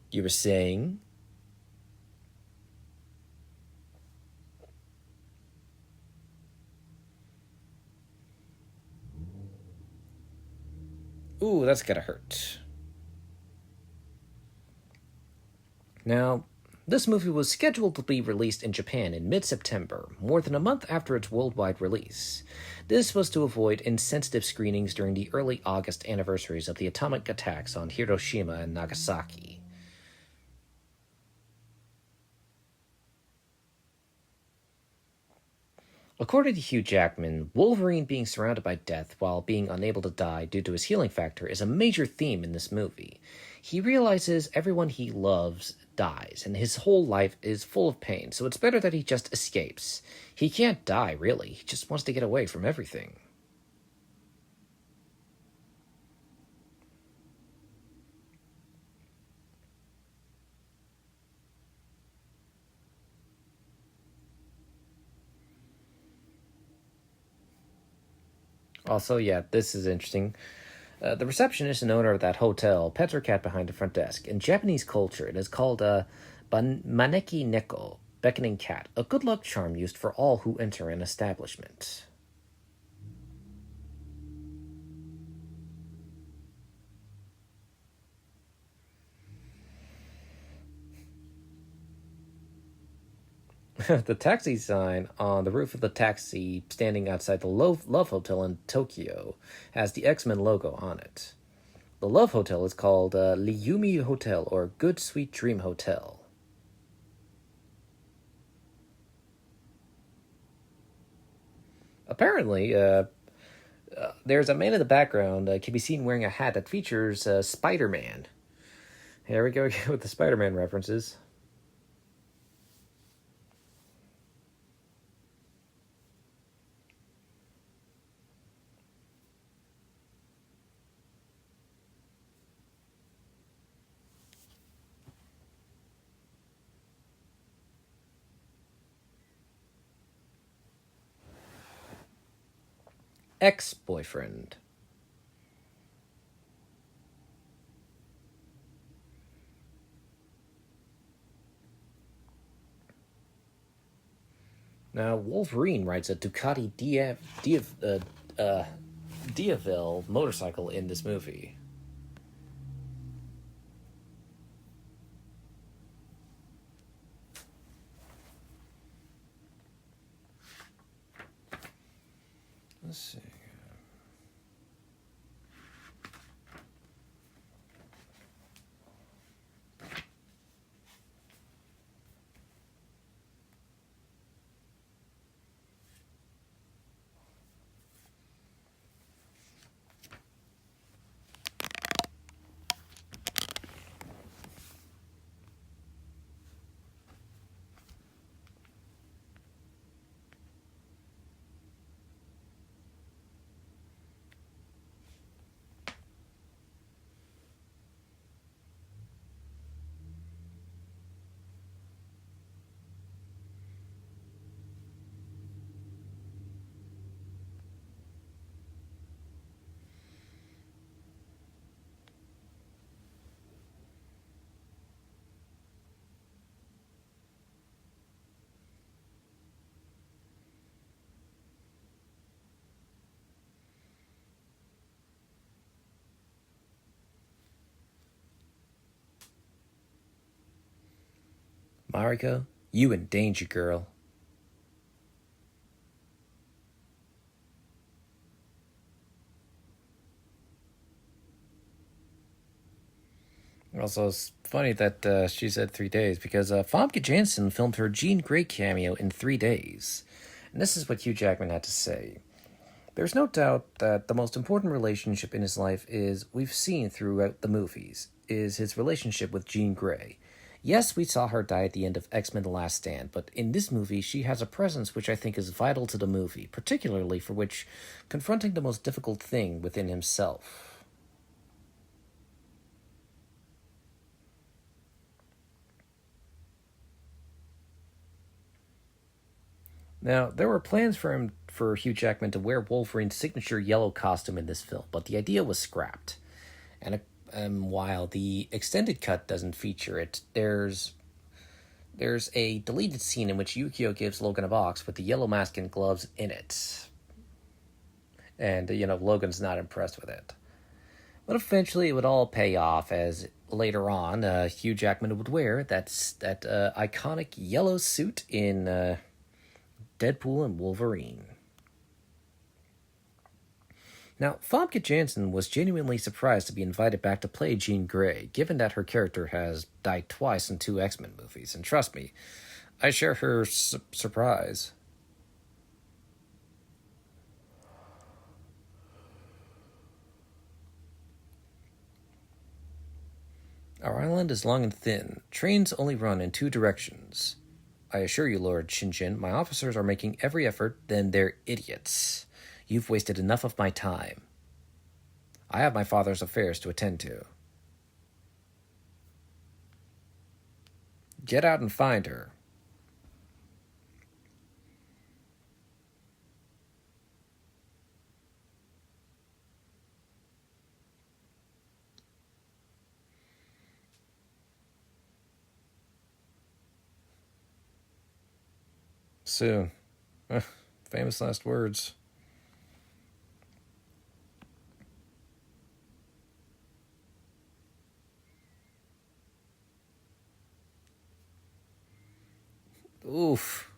You were saying? Ooh, that's gotta hurt. Now, this movie was scheduled to be released in Japan in mid-September, more than a month after its worldwide release. This was to avoid insensitive screenings during the early August anniversaries of the atomic attacks on Hiroshima and Nagasaki. According to Hugh Jackman, Wolverine being surrounded by death while being unable to die due to his healing factor is a major theme in this movie. He realizes everyone he loves dies, and his whole life is full of pain, so it's better that he just escapes. He can't die, really. He just wants to get away from everything. Also, yeah, this is interesting. The receptionist and owner of that hotel pets her cat behind the front desk. In Japanese culture, it is called a maneki neko, beckoning cat, a good luck charm used for all who enter an establishment. The taxi sign on the roof of the taxi standing outside the Love Hotel in Tokyo has the X-Men logo on it. The Love Hotel is called Liyumi Hotel or Good Sweet Dream Hotel. Apparently, there's a man in the background can be seen wearing a hat that features Spider-Man. Here we go again with the Spider-Man references. Ex-boyfriend. Now, Wolverine rides a Ducati Diavel motorcycle in this movie. Let's see. Mariko, you in danger, girl. Also, it's funny that she said 3 days because Famke Janssen filmed her Jean Grey cameo in 3 days. And this is what Hugh Jackman had to say. There's no doubt that the most important relationship in his life is, we've seen throughout the movies, is his relationship with Jean Grey. Yes, we saw her die at the end of X-Men The Last Stand, but in this movie she has a presence which I think is vital to the movie, particularly for which confronting the most difficult thing within himself. Now, there were plans for Hugh Jackman to wear Wolverine's signature yellow costume in this film, but the idea was scrapped. And while the extended cut doesn't feature it, there's a deleted scene in which Yukio gives Logan a box with the yellow mask and gloves in it. And, Logan's not impressed with it. But eventually it would all pay off as later on Hugh Jackman would wear that iconic yellow suit in Deadpool and Wolverine. Now, Famke Janssen was genuinely surprised to be invited back to play Jean Grey, given that her character has died twice in 2 X-Men movies, and trust me, I share her surprise. Our island is long and thin. Trains only run in 2 directions. I assure you, Lord Shinjin, my officers are making every effort, then they're idiots. You've wasted enough of my time. I have my father's affairs to attend to. Get out and find her. Soon. Famous last words. Oof.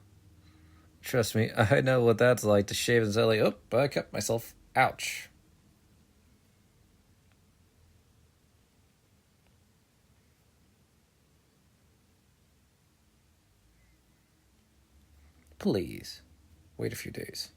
Trust me, I know what that's like to shave and say, like, oh, I cut myself. Ouch. Please, wait a few days.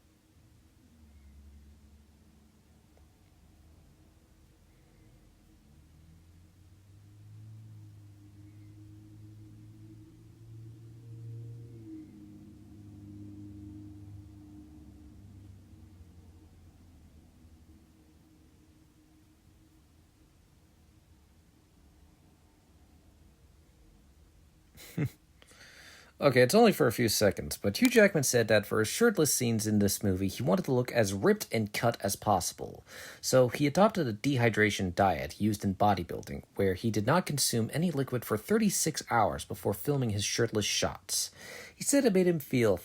Okay, it's only for a few seconds, but Hugh Jackman said that for his shirtless scenes in this movie, he wanted to look as ripped and cut as possible. So he adopted a dehydration diet used in bodybuilding, where he did not consume any liquid for 36 hours before filming his shirtless shots. He said it made him feel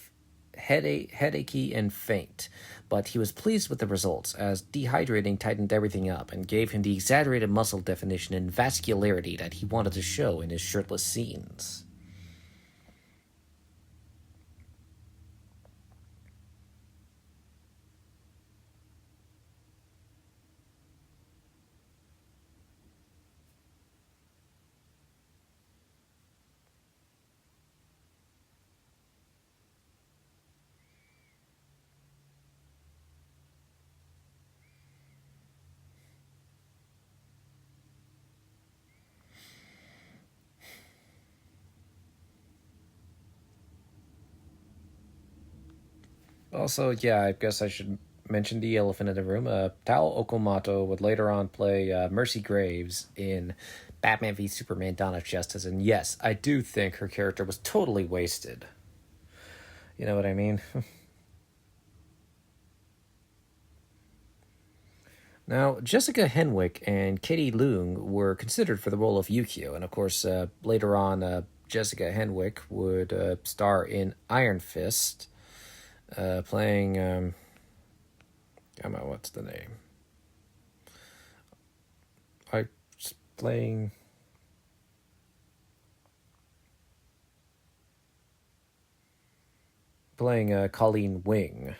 headachy and faint, but he was pleased with the results, as dehydrating tightened everything up and gave him the exaggerated muscle definition and vascularity that he wanted to show in his shirtless scenes. Also, yeah, I guess I should mention the elephant in the room. Tao Okamoto would later on play Mercy Graves in Batman v Superman: Dawn of Justice, and yes, I do think her character was totally wasted. You know what I mean? Now, Jessica Henwick and Katie Leung were considered for the role of Yukio, and of course, later on, Jessica Henwick would star in Iron Fist, playing. Come on, what's the name? I playing. Playing Colleen Wing.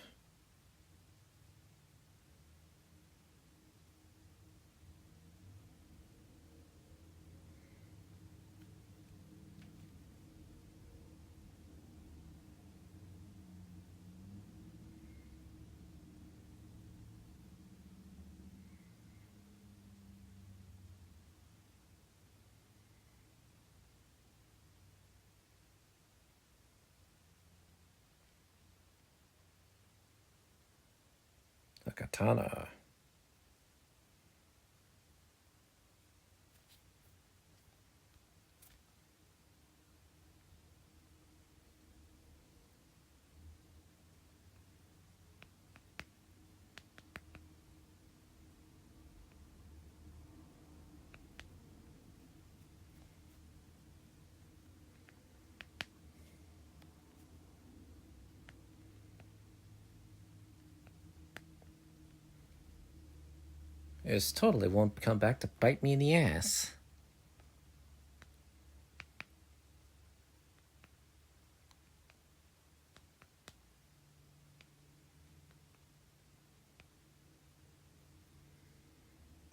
katana. This totally won't come back to bite me in the ass.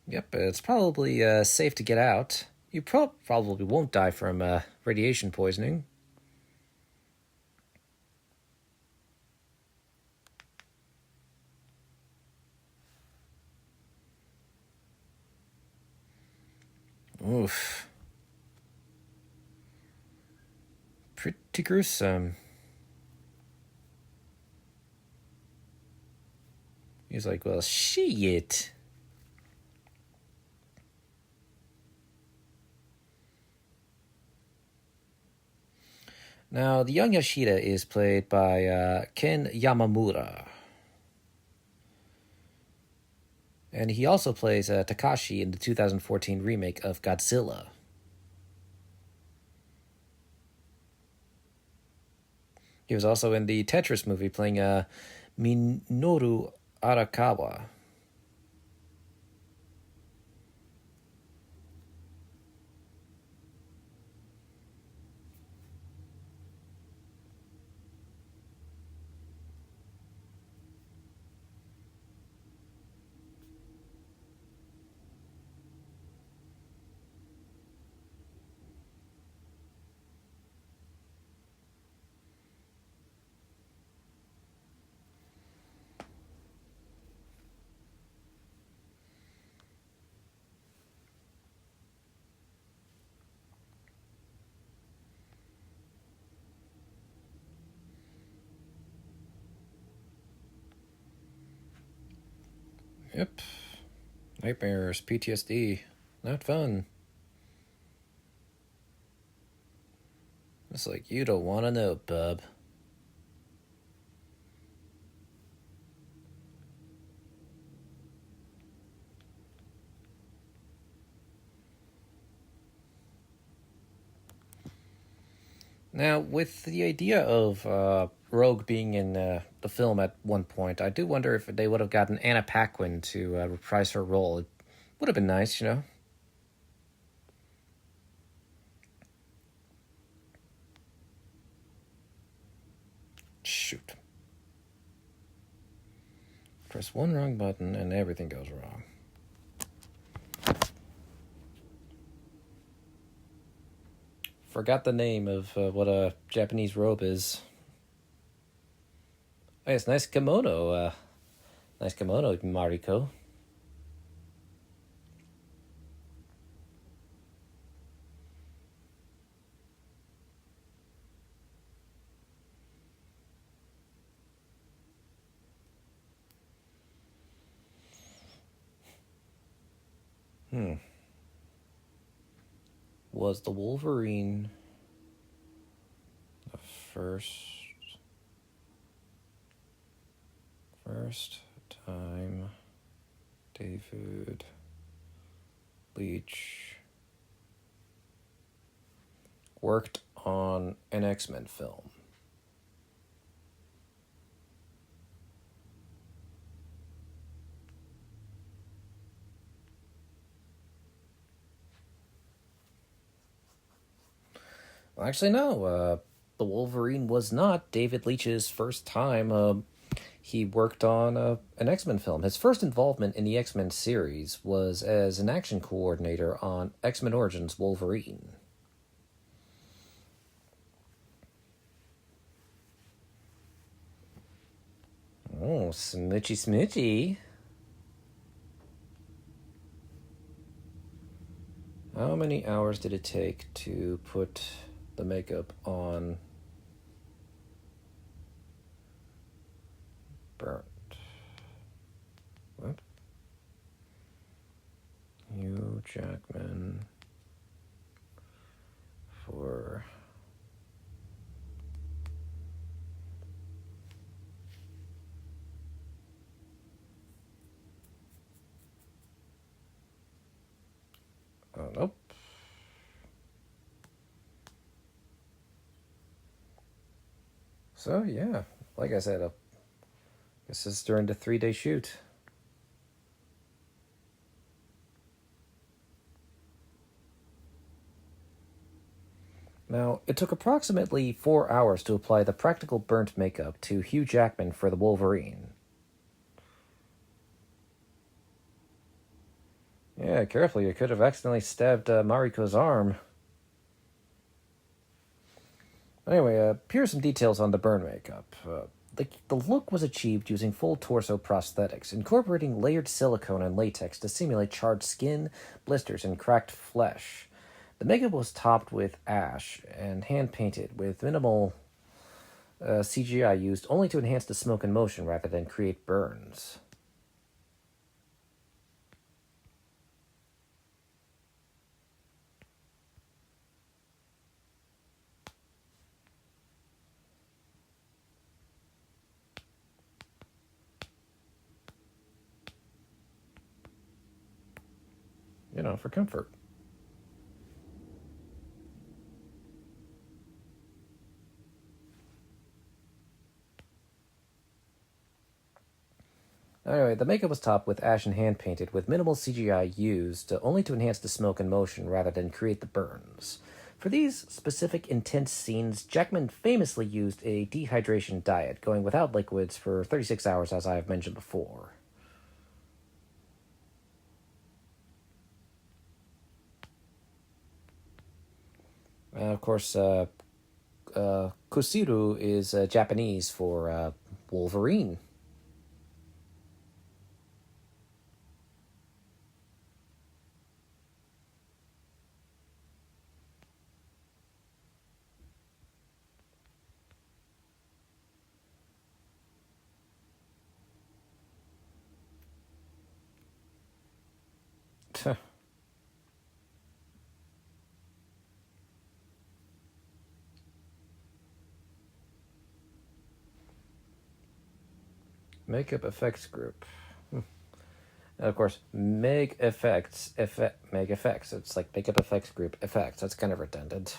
Yep, it's probably safe to get out. You probably won't die from radiation poisoning. Oof. Pretty gruesome. He's like, well, shit. Now, the young Yoshida is played by Ken Yamamura. And he also plays Takashi in the 2014 remake of Godzilla. He was also in the Tetris movie playing Minoru Arakawa. Yep. Nightmares, PTSD. Not fun. It's like, you don't want to know, bub. Now, with the idea of Rogue being in the film at one point, I do wonder if they would have gotten Anna Paquin to reprise her role. It would have been nice, you know? Shoot. Press one wrong button and everything goes wrong. Forgot the name of what a Japanese robe is. Oh, it's nice kimono. Nice kimono, Mariko. Was the Wolverine the first time David Leitch worked on an X-Men film? Well, actually, no. The Wolverine was not David Leitch's first time he worked on an X-Men film. His first involvement in the X-Men series was as an action coordinator on X-Men Origins Wolverine. Oh, smoochy smoochy. How many hours did it take to put the makeup on Burnt? So, yeah, like I said, this is during the 3-day shoot. Now, it took approximately 4 hours to apply the practical burnt makeup to Hugh Jackman for the Wolverine. Yeah, careful, you could have accidentally stabbed Mariko's arm. Anyway, here's some details on the burn makeup. The look was achieved using full torso prosthetics, incorporating layered silicone and latex to simulate charred skin, blisters, and cracked flesh. The makeup was topped with ash and hand painted, with minimal CGI used only to enhance the smoke and motion rather than create burns. For comfort. Anyway, the makeup was topped with ash and hand painted, with minimal CGI used only to enhance the smoke and motion rather than create the burns. For these specific intense scenes, Jackman famously used a dehydration diet, going without liquids for 36 hours, as I have mentioned before. Of course, Kusiru is Japanese for Wolverine. Makeup effects group. And of course, Meg effects. It's like makeup effects group effects. That's kind of redundant.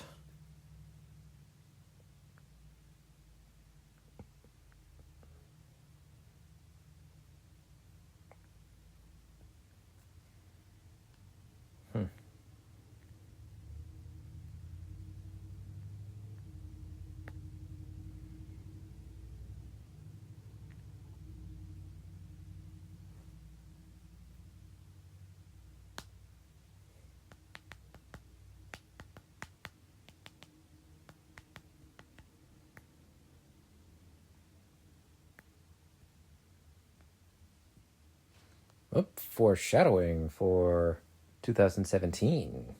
Foreshadowing for 2017.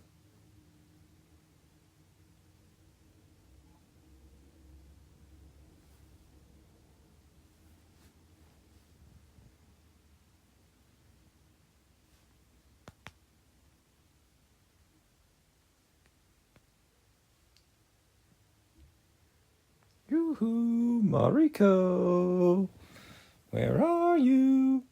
Yoo-hoo, Mariko! Where are you?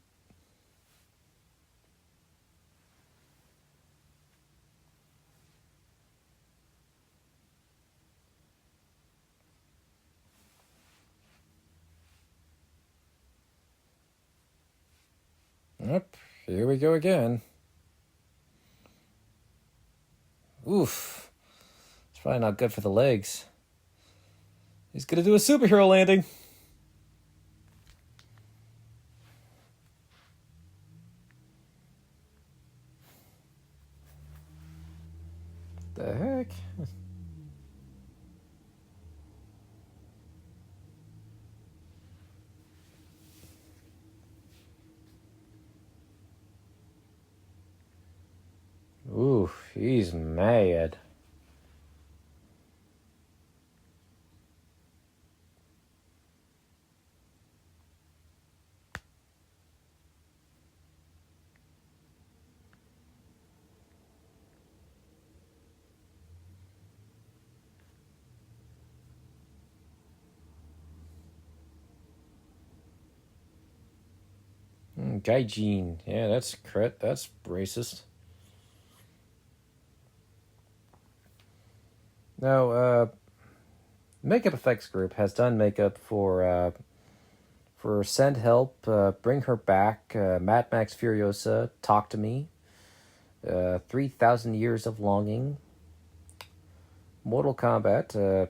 Yep, here we go again. Oof. It's probably not good for the legs. He's gonna do a superhero landing. The heck? Ooh, he's mad. Gaijin. Yeah, that's racist. Now, makeup effects group has done makeup for Send Help, Bring Her Back, Mad Max Furiosa, Talk to Me, 3,000 Years of Longing, Mortal Kombat,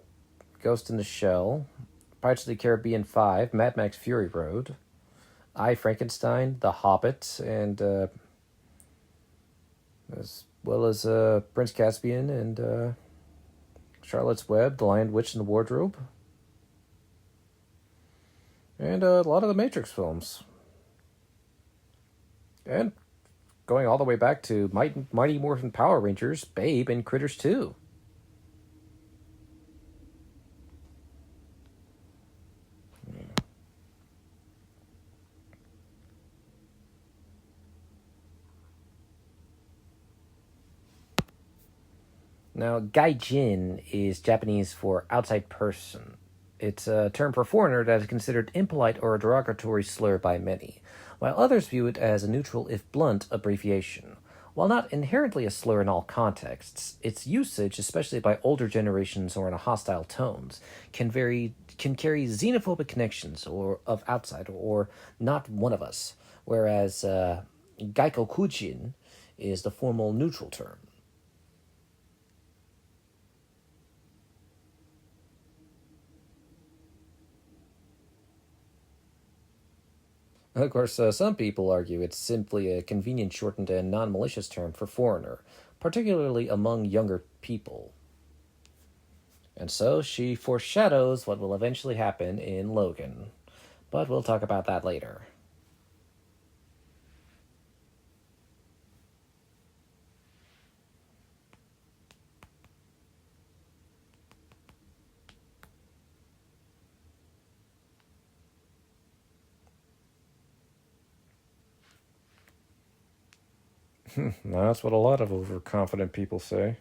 Ghost in the Shell, Pirates of the Caribbean 5, Mad Max Fury Road, I, Frankenstein, The Hobbit, and as well as Prince Caspian and Charlotte's Web, The Lion, Witch, and the Wardrobe, and a lot of the Matrix films. And going all the way back to Mighty Morphin Power Rangers, Babe, and Critters 2. Now, gaijin is Japanese for outside person. It's a term for foreigner that is considered impolite or a derogatory slur by many, while others view it as a neutral, if blunt, abbreviation. While not inherently a slur in all contexts, its usage, especially by older generations or in a hostile tones, can carry xenophobic connections or of outside or not one of us, whereas gaikokujin is the formal neutral term. Of course, some people argue it's simply a convenient, shortened, and non malicious term for foreigner, particularly among younger people. And so she foreshadows what will eventually happen in Logan. But we'll talk about that later. That's what a lot of overconfident people say.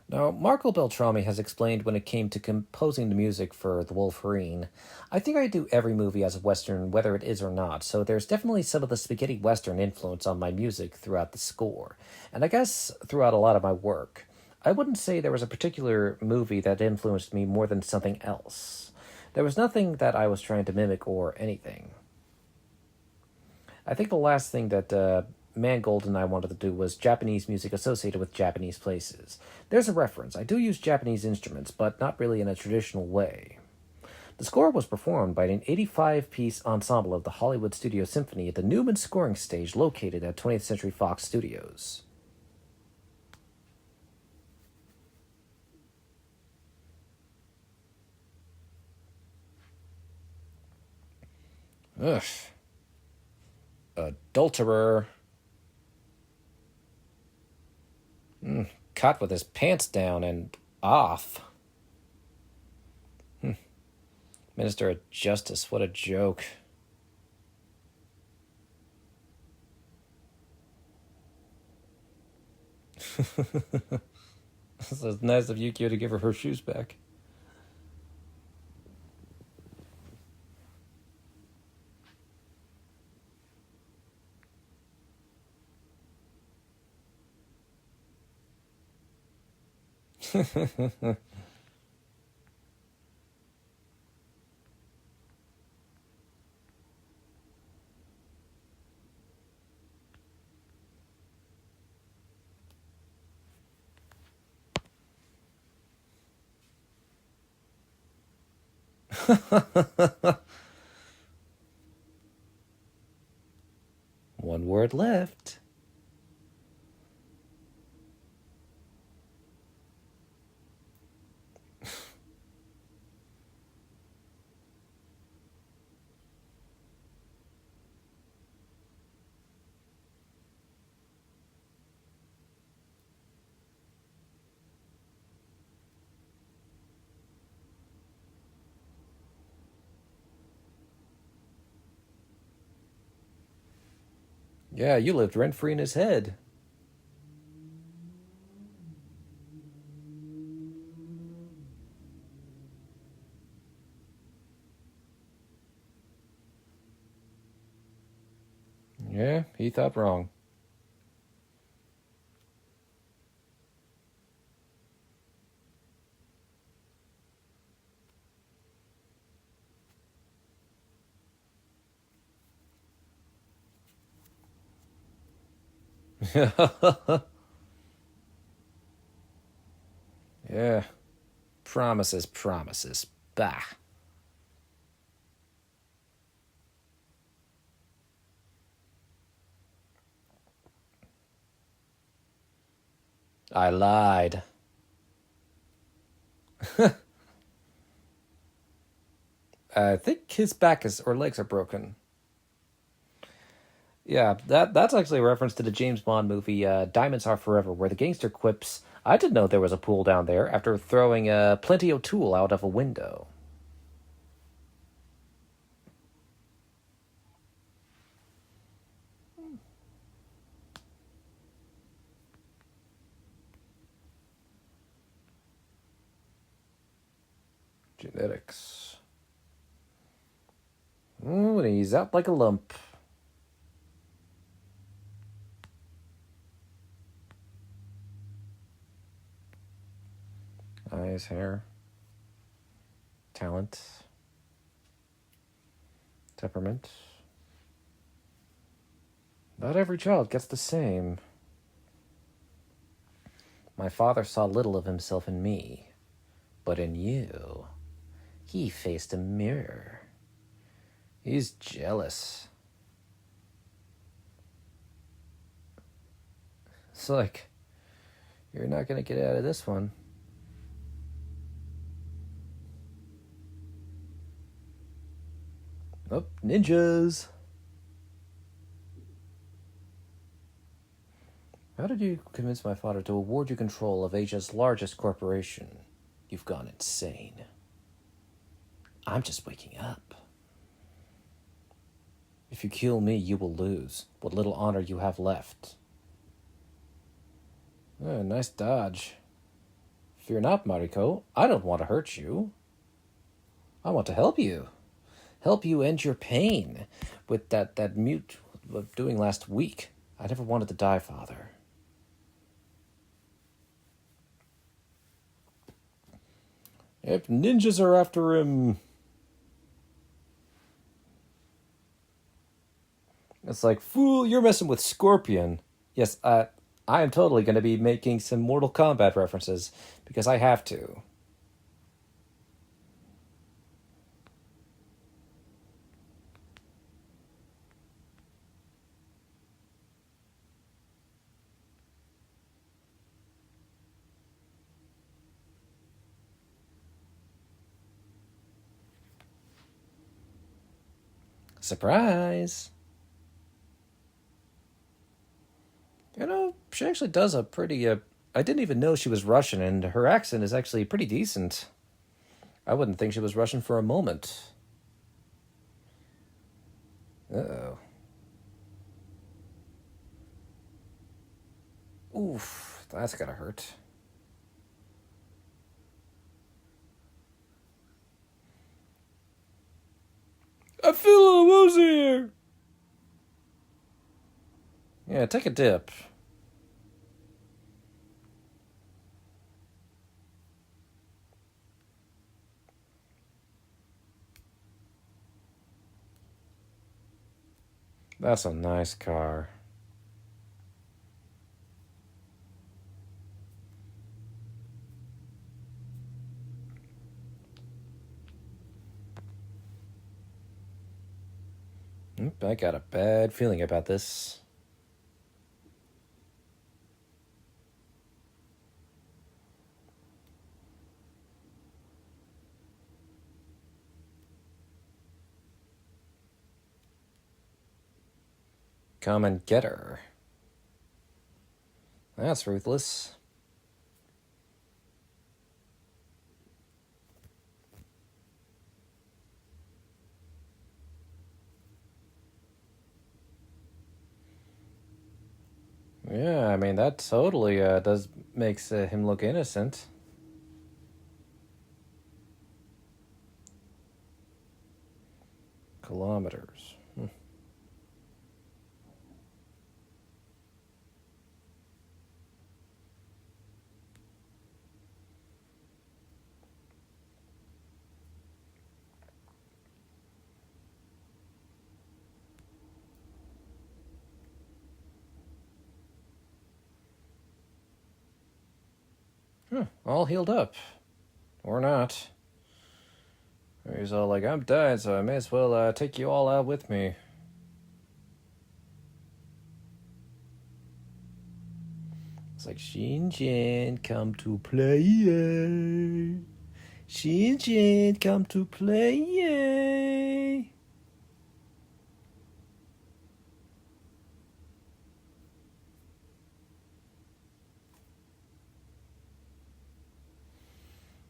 Now, Marco Beltrami has explained when it came to composing the music for The Wolverine, I think I do every movie as a Western, whether it is or not, so there's definitely some of the spaghetti Western influence on my music throughout the score, and I guess throughout a lot of my work. I wouldn't say there was a particular movie that influenced me more than something else. There was nothing that I was trying to mimic or anything. I think the last thing that Mangold and I wanted to do was Japanese music associated with Japanese places. There's a reference. I do use Japanese instruments, but not really in a traditional way. The score was performed by an 85-piece ensemble of the Hollywood Studio Symphony at the Newman Scoring Stage located at 20th Century Fox Studios. Ugh. Adulterer. Caught with his pants down and off. Minister of Justice, what a joke. It's nice of Yukio to give her shoes back. One word left. Yeah, you lived rent-free in his head. Yeah, he thought wrong. Yeah. Promises, promises. Bah. I lied. I think his back is or legs are broken. Yeah, that's actually a reference to the James Bond movie Diamonds Are Forever, where the gangster quips, "I didn't know there was a pool down there," after throwing Plenty O'Toole out of a window. Genetics. Ooh, and he's out like a lump. Eyes, hair, talent, temperament. Not every child gets the same. My father saw little of himself in me, but in you, he faced a mirror. He's jealous. It's like, you're not gonna get out of this one. Oh, ninjas! How did you convince my father to award you control of Asia's largest corporation? You've gone insane. I'm just waking up. If you kill me, you will lose what little honor you have left. Oh, nice dodge. Fear not, Mariko. I don't want to hurt you. I want to help you. Help you end your pain with that mute of doing last week. I never wanted to die, Father. If ninjas are after him... It's like, fool, you're messing with Scorpion. Yes, I am totally going to be making some Mortal Kombat references, because I have to. Surprise! You know, she actually does a pretty... I didn't even know she was Russian, and her accent is actually pretty decent. I wouldn't think she was Russian for a moment. Uh-oh. Oof, that's gotta hurt. I feel a little woozy here! Yeah, take a dip. That's a nice car. I got a bad feeling about this. Come and get her. That's ruthless. Yeah, I mean, that totally does makes him look innocent. Kilometers. All healed up. Or not. He's all like, I'm dying, so I may as well take you all out with me. It's like, Shinjin, come to play. Shinjin, come to play.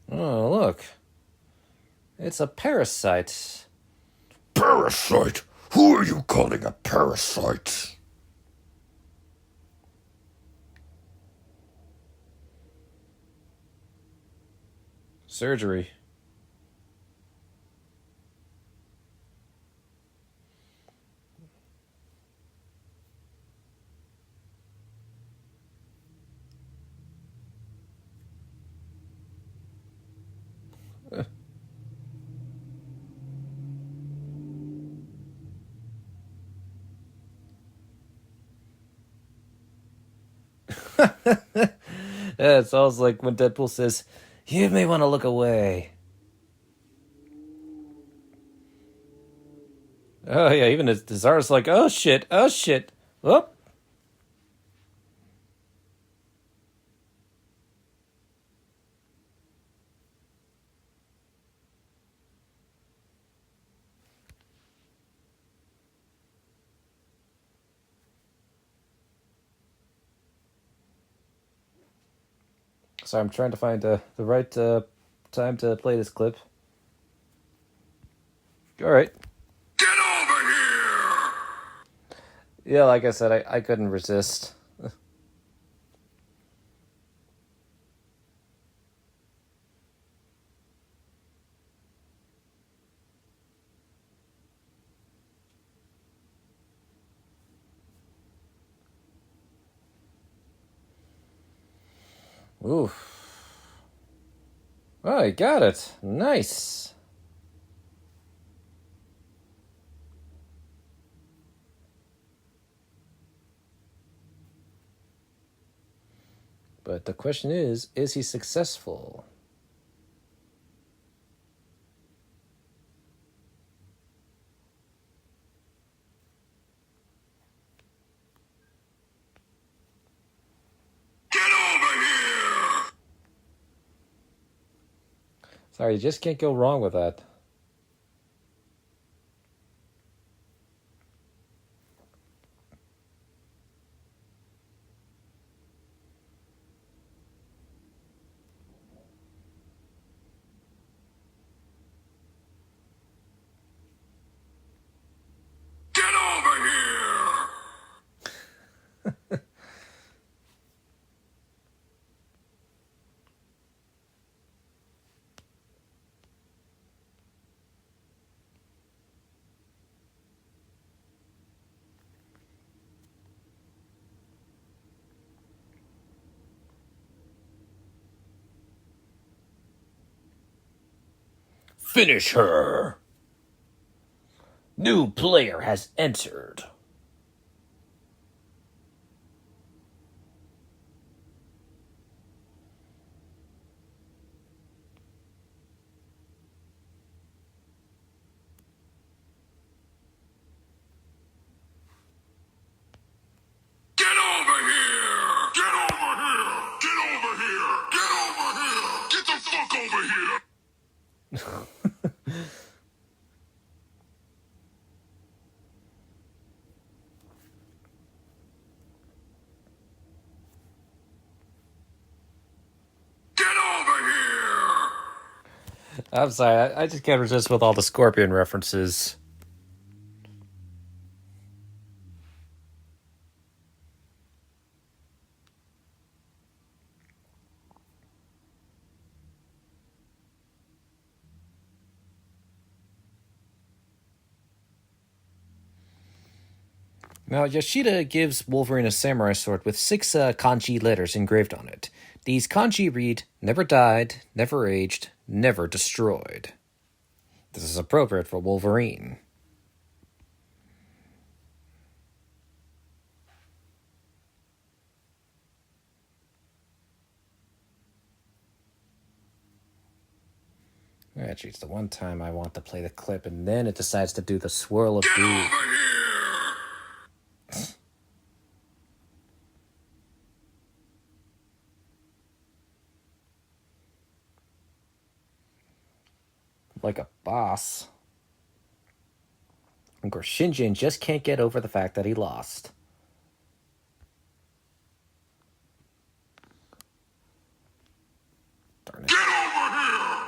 Oh, look. It's a parasite. Parasite? Who are you calling a parasite? Surgery. Yeah, it sounds like when Deadpool says, you may want to look away. Oh, yeah, even his art's like, oh shit. Whoop. So I'm trying to find the right time to play this clip. All right. Get over here! Yeah, like I said, I couldn't resist. Oof. Oh, you got it. Nice. But the question is he successful? Get over here! Sorry, you just can't go wrong with that. Get over here! Finish her. New player has entered. Get over here! Get over here! Get over here! Get over here! Get the fuck over here! Get over here! I'm sorry, I just can't resist with all the Scorpion references. Now, Yoshida gives Wolverine a samurai sword with 6 kanji letters engraved on it. These kanji read, never died, never aged, never destroyed. This is appropriate for Wolverine. Ah, jeez, the one time I want to play the clip and then it decides to do the swirl of Get blue. over here! Like a boss. Of course, Shinjin just can't get over the fact that he lost. Darn it. Get over here!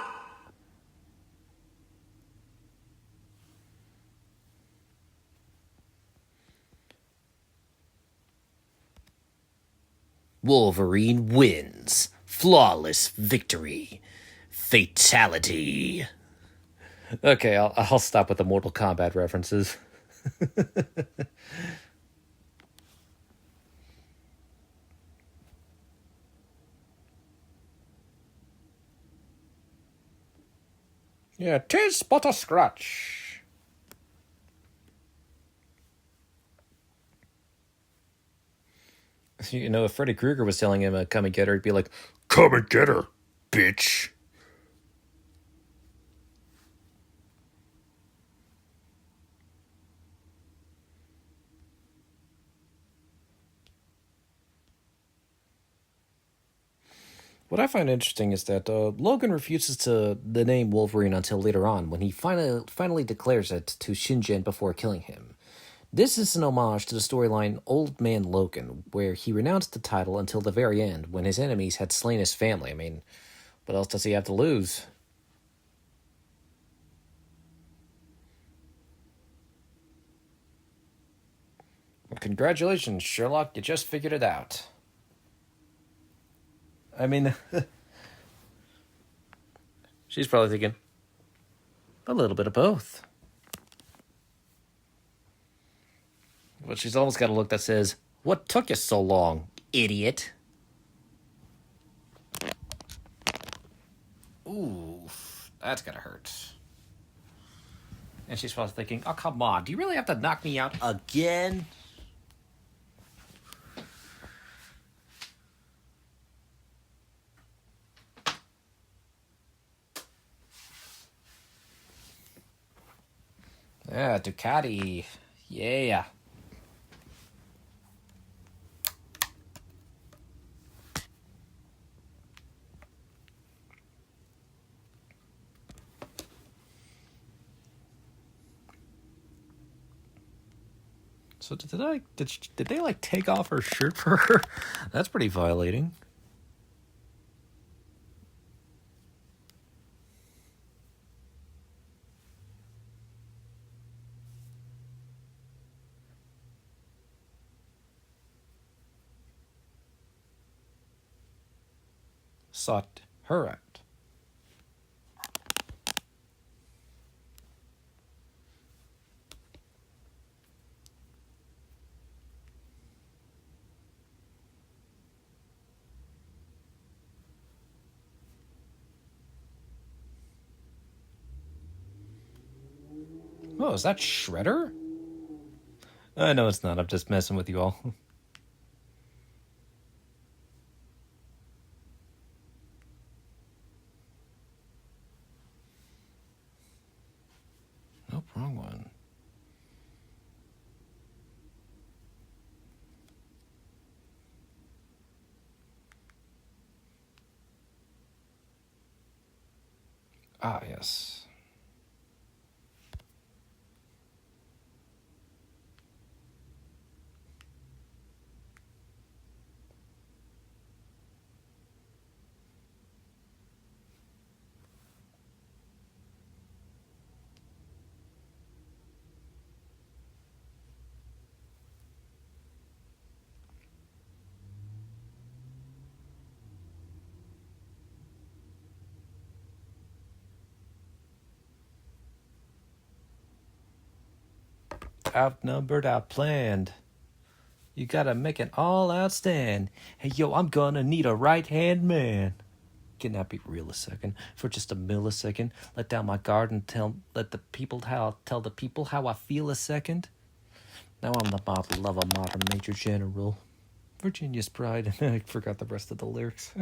Wolverine wins. Flawless victory. Fatality. Okay, I'll stop with the Mortal Kombat references. Yeah, 'tis but a scratch. You know, if Freddy Krueger was telling him, come and get her, he'd be like, Come and get her, bitch. What I find interesting is that Logan refuses the name Wolverine until later on, when he finally declares it to Shinjin before killing him. This is an homage to the storyline Old Man Logan, where he renounced the title until the very end, when his enemies had slain his family. I mean, what else does he have to lose? Well, congratulations, Sherlock, you just figured it out. I mean, she's probably thinking, a little bit of both. But she's almost got a look that says, what took you so long, idiot? Ooh, that's gonna hurt. And she's probably thinking, oh, come on, do you really have to knock me out again? Yeah, Ducati. Yeah. So did they like take off her shirt for her? That's pretty violating. Sought her out. Oh, is that Shredder? No, it's not. I'm just messing with you all. Nope, wrong one. Ah, yes. Outnumbered, outplanned. You gotta make it all outstand. Hey, yo, I'm gonna need a right-hand man. Can that be real a second? For just a millisecond, let down my guard and tell the people how I feel a second. Now I'm the model of a modern major general. Virginia's pride. I forgot the rest of the lyrics.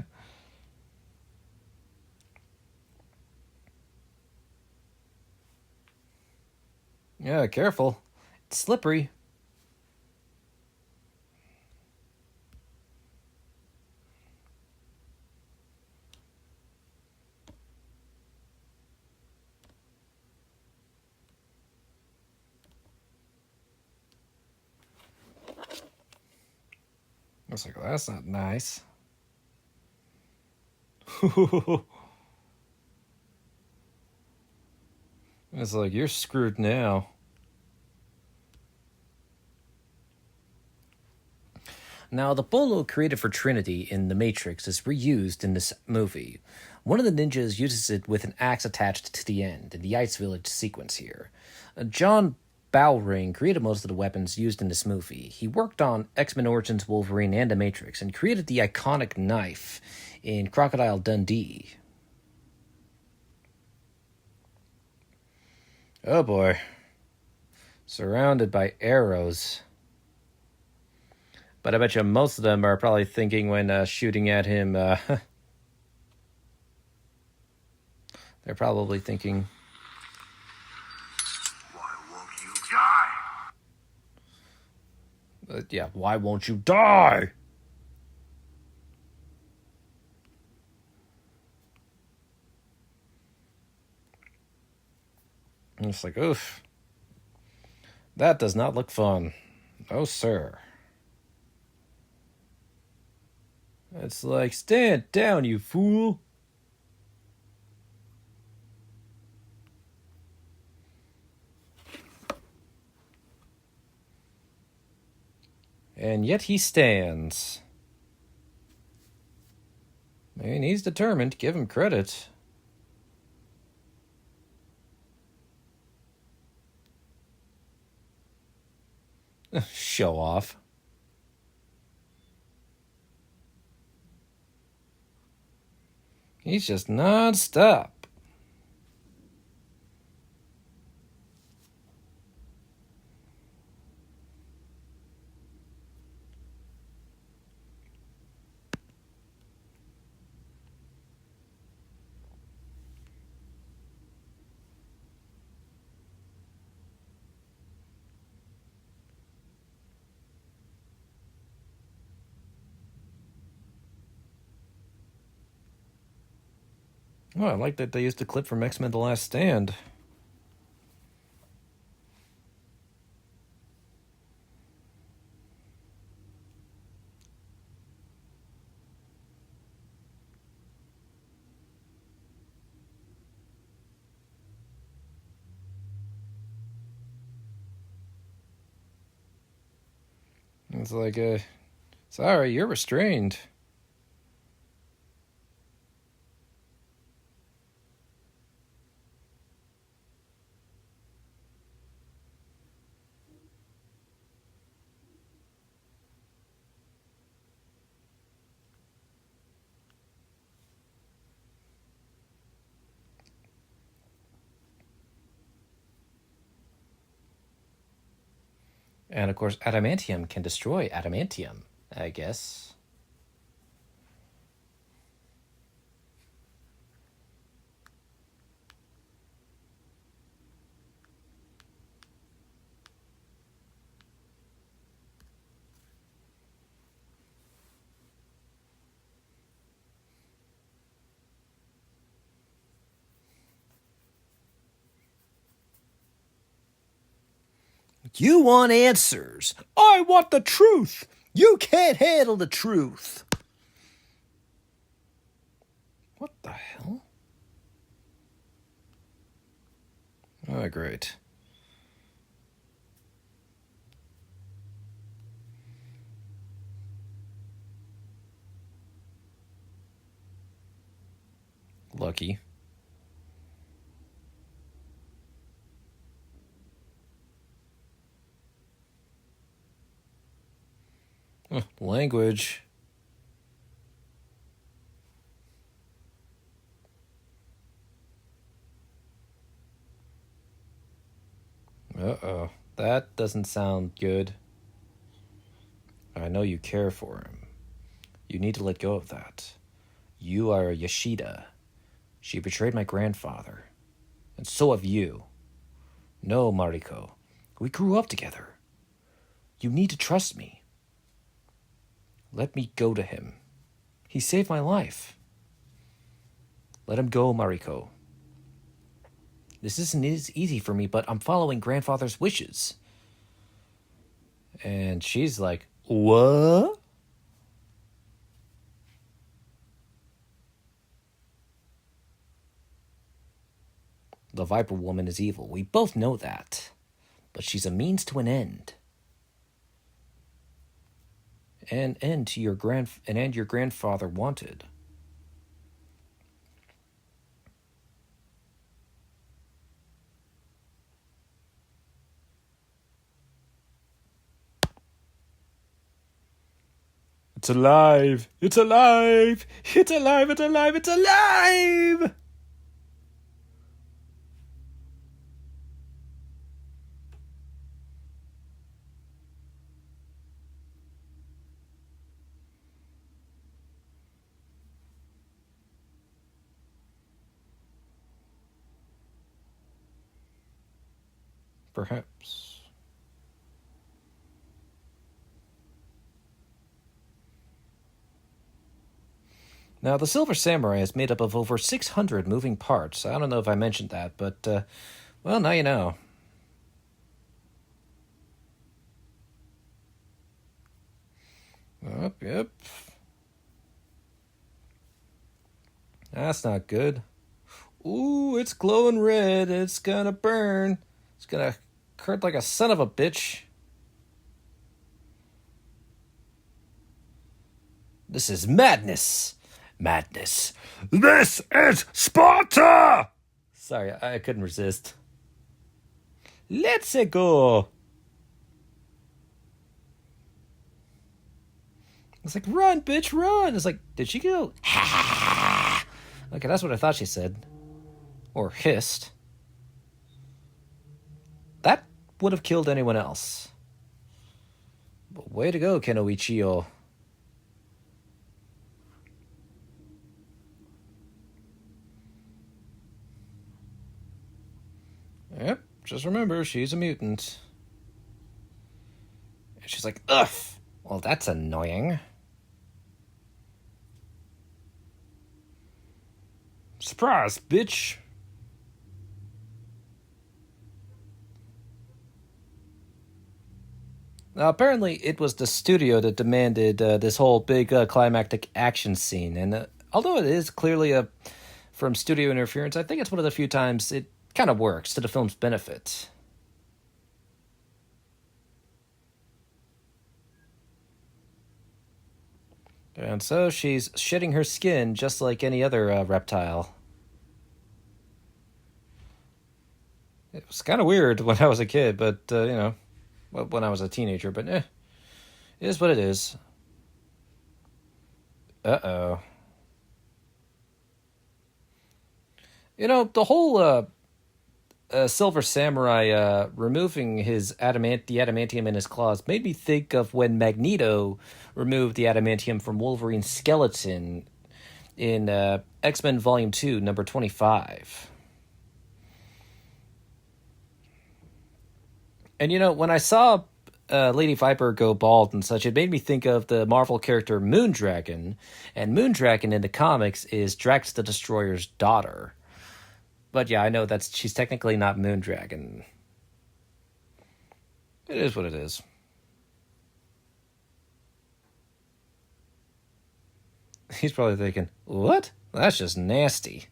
Yeah, careful. It's slippery. I was like, well, that's not nice. It's like, you're screwed now. Now, the bolo created for Trinity in The Matrix is reused in this movie. One of the ninjas uses it with an axe attached to the end in the Ice Village sequence here. John Bowring created most of the weapons used in this movie. He worked on X-Men Origins Wolverine and The Matrix and created the iconic knife in Crocodile Dundee. Oh boy. Surrounded by arrows. But I bet you most of them are probably thinking when shooting at him, they're probably thinking, Why won't you die? yeah, why won't you die? And it's like, oof. That does not look fun. Oh, sir. It's like, stand down, you fool. And yet he stands. I mean, he's determined. Give him credit. Show off. He's just non-stop. Oh, I like that they used a clip from X-Men The Last Stand. It's like, sorry, you're restrained. And of course, adamantium can destroy adamantium, I guess. You want answers. I want the truth. You can't handle the truth. What the hell? Oh, great. Lucky. Language. Uh-oh. That doesn't sound good. I know you care for him. You need to let go of that. You are a Yashida. She betrayed my grandfather. And so have you. No, Mariko. We grew up together. You need to trust me. Let me go to him. He saved my life. Let him go, Mariko. This isn't as easy for me, but I'm following grandfather's wishes. And she's like, what? The Viper Woman is evil. We both know that. But she's a means to an end. An end to your end your grandfather wanted. It's alive! It's alive! It's alive! It's alive! It's alive! Perhaps. Now, the Silver Samurai is made up of over 600 moving parts. I don't know if I mentioned that, but, well, now you know. Yep. That's not good. Ooh, it's glowing red. It's gonna burn. It's gonna hurt like a son of a bitch. This is madness. Madness. This is Sparta! Sorry, I couldn't resist. Let's go. It's like, run, bitch, run. It's like, did she go? Okay, that's what I thought she said. Or hissed. That would have killed anyone else. But way to go, Kenoichio. Yep, just remember, she's a mutant. And she's like, ugh, well, that's annoying. Surprise, bitch. Now, apparently, it was the studio that demanded this whole big climactic action scene. And although it is clearly from studio interference, I think it's one of the few times it kind of works to the film's benefit. And so she's shedding her skin just like any other reptile. It was kind of weird when I was a kid, but, when I was a teenager, but it is what it is. Uh-oh. The whole Silver Samurai removing the adamantium in his claws made me think of when Magneto removed the adamantium from Wolverine's skeleton in X-Men Volume 2, number 25. And when I saw Lady Viper go bald and such, it made me think of the Marvel character Moondragon. And Moondragon in the comics is Drax the Destroyer's daughter. But yeah, I know she's technically not Moondragon. It is what it is. He's probably thinking, what? That's just nasty.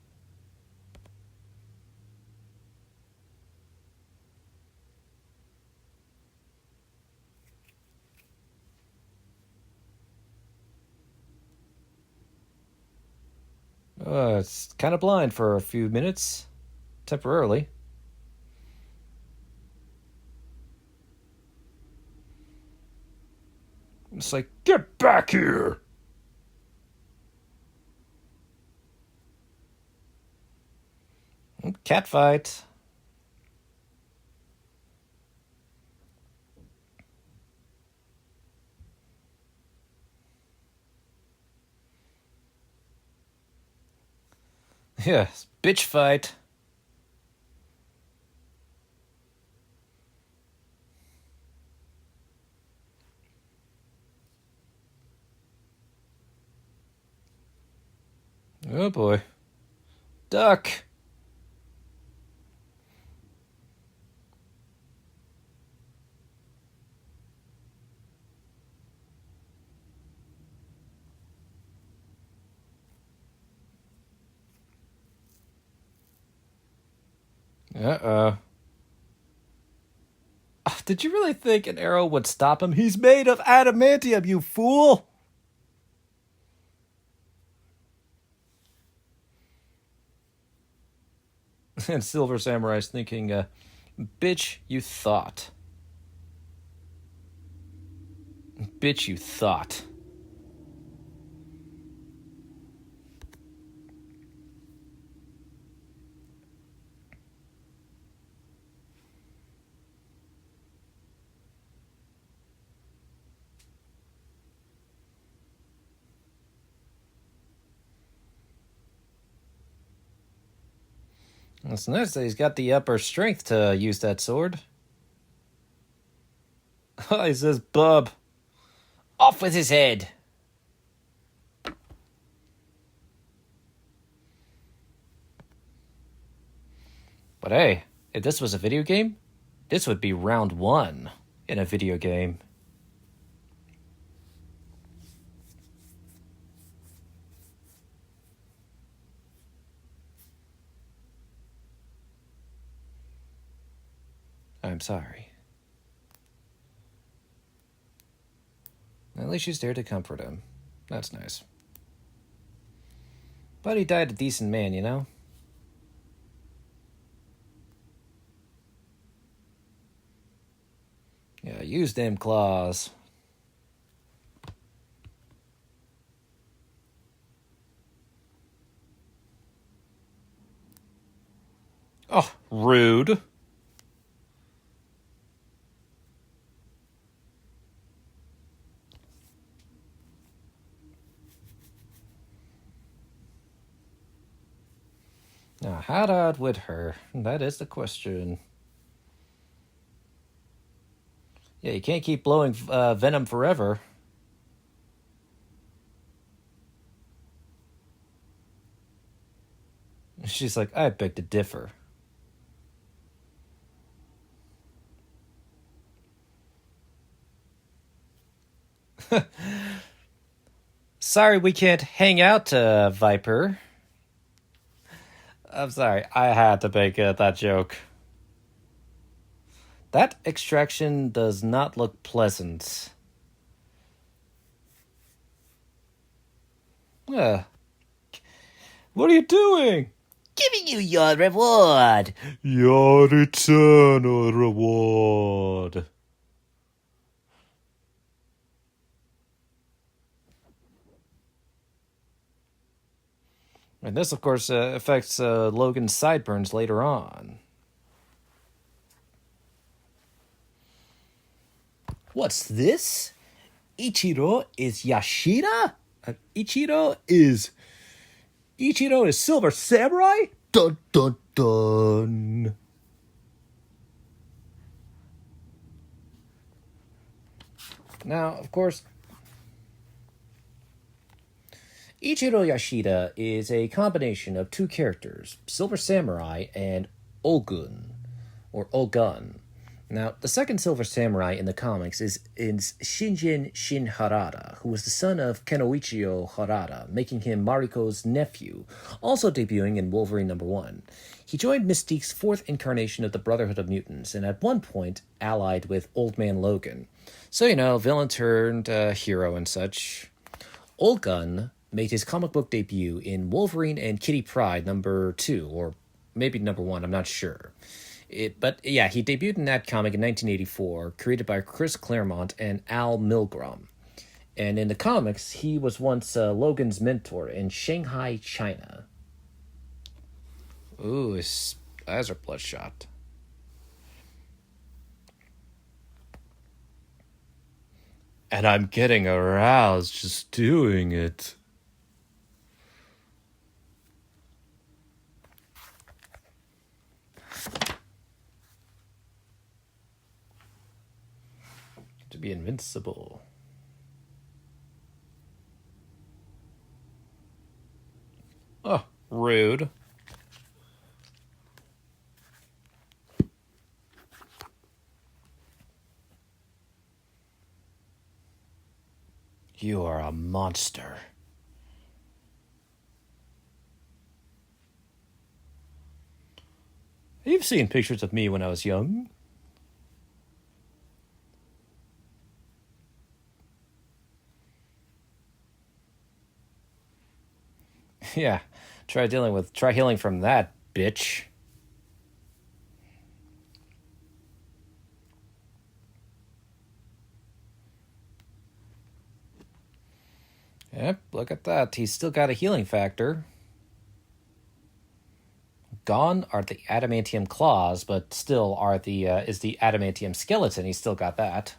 It's kind of blind for a few minutes. Temporarily. It's like, get back here! Cat fight. Yes, bitch fight. Oh boy. Duck! Uh-oh. Did you really think an arrow would stop him? He's made of adamantium, you fool! And Silver Samurai's thinking, bitch, you thought. Bitch, you thought. It's nice that he's got the upper strength to use that sword. He says, bub. Off with his head. But hey, if this was a video game, this would be round 1 in a video game. I'm sorry. At least she's there to comfort him. That's nice. But he died a decent man, you know? Yeah, use them claws. Oh, rude. Now, how to outwit her? That is the question. Yeah, you can't keep blowing venom forever. She's like, I beg to differ. Sorry we can't hang out, Viper. I'm sorry, I had to make that joke. That extraction does not look pleasant. What are you doing? Giving you your reward. Your eternal reward. And this, of course, affects Logan's sideburns later on. What's this? Ichiro is Yashida? Ichiro is Silver Samurai? Dun dun dun. Now, of course, Ichiro Yashida is a combination of two characters, Silver Samurai and Ogun, or Ogun. Now, the second Silver Samurai in the comics is Shinjin Shin Harada, who was the son of Kenoichiro Harada, making him Mariko's nephew, also debuting in Wolverine #1. He joined Mystique's fourth incarnation of the Brotherhood of Mutants, and at one point allied with Old Man Logan. So, you know, villain turned hero and such. Ogun made his comic book debut in Wolverine and Kitty Pryde #2, or maybe #1, I'm not sure. But yeah, he debuted in that comic in 1984, created by Chris Claremont and Al Milgrom. And in the comics, he was once Logan's mentor in Shanghai, China. Ooh, his eyes are bloodshot. And I'm getting aroused just doing it. To be invincible. Oh, rude. You are a monster. You've seen pictures of me when I was young. Yeah, try healing from that, bitch. Yep, look at that. He's still got a healing factor. Gone are the adamantium claws, but still is the adamantium skeleton. He's still got that.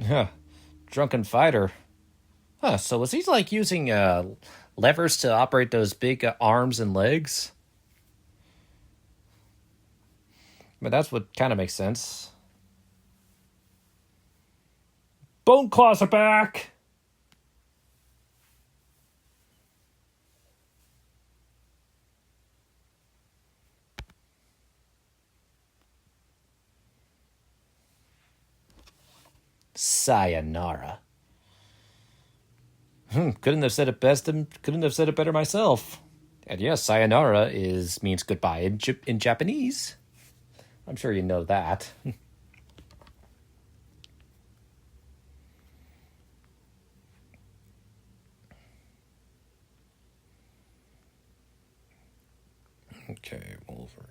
Huh. Drunken fighter. Huh, so was he like using levers to operate those big arms and legs? But that's what kind of makes sense. Bone claws are back! Sayonara. Couldn't have said it best and couldn't have said it better myself. And yes, sayonara means goodbye in Japanese. I'm sure you know that. Okay, Wolverine.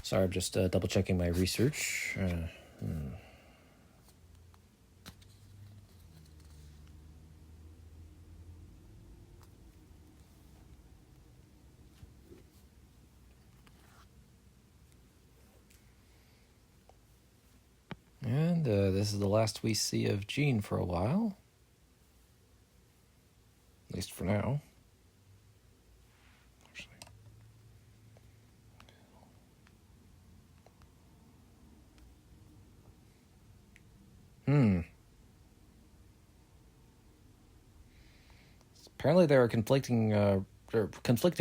Sorry, I'm just double checking my research. And this is the last we see of Jean for a while. At least for now. Apparently there are conflicting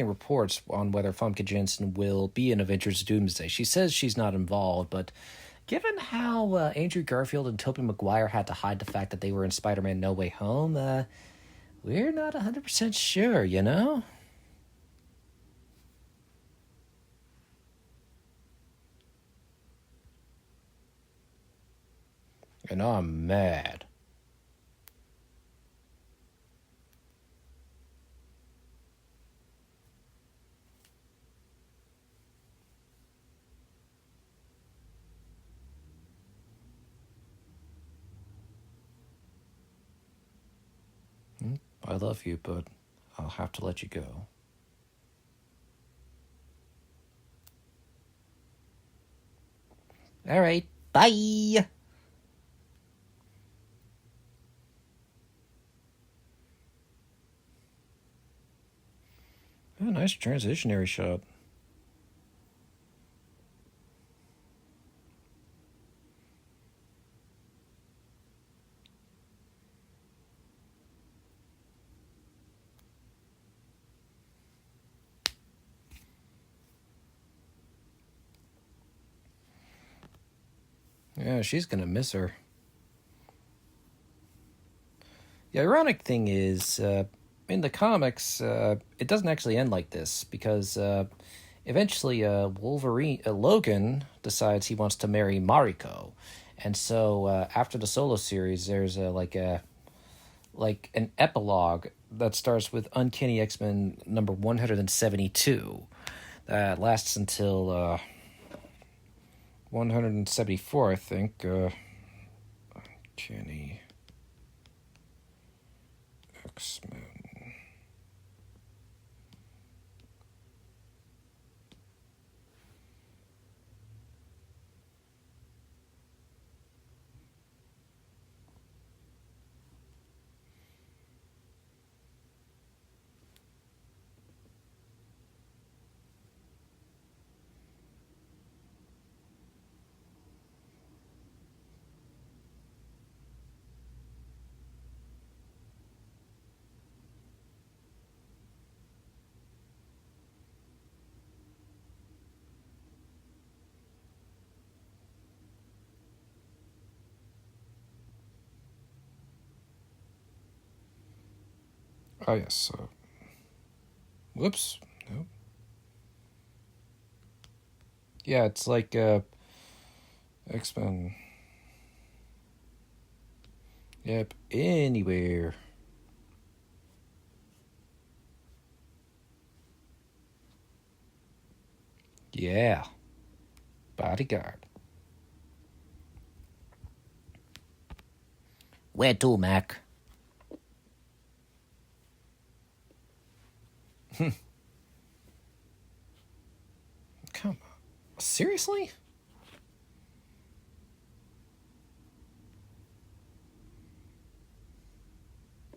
reports on whether Famke Janssen will be in Avengers Doomsday. She says she's not involved, but given how Andrew Garfield and Tobey Maguire had to hide the fact that they were in Spider-Man No Way Home, we're not 100% sure, you know? And I'm mad. I love you, but I'll have to let you go. All right, bye! Oh, nice transitionary shot. Yeah, she's gonna miss her. The ironic thing is, in the comics, it doesn't actually end like this because eventually Logan decides he wants to marry Mariko, and so after the solo series, there's like an epilogue that starts with Uncanny X-Men number 172 that lasts until 174, I think. Uncanny X-Men. Oh, yes. Whoops. Nope. Yeah, it's like X-Men. Yep, anywhere. Yeah. Bodyguard. Where to, Mac? Come on. Seriously?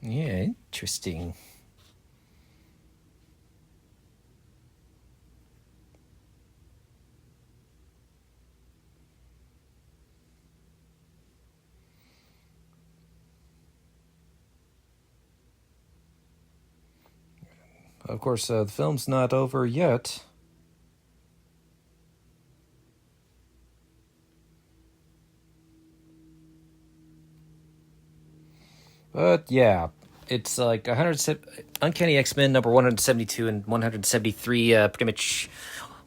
Yeah, interesting. Of course, the film's not over yet. But yeah, it's like 100 Uncanny X-Men number 172 and 173. Pretty much,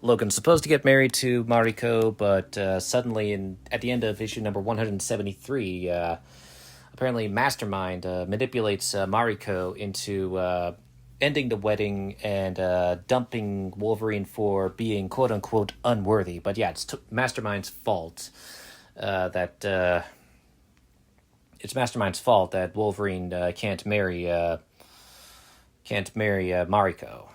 Logan's supposed to get married to Mariko, but suddenly, at the end of issue number 173, apparently Mastermind manipulates Mariko into ending the wedding and dumping Wolverine for being quote unquote unworthy. But yeah, it's Mastermind's fault that. It's Mastermind's fault that Wolverine can't marry Mariko.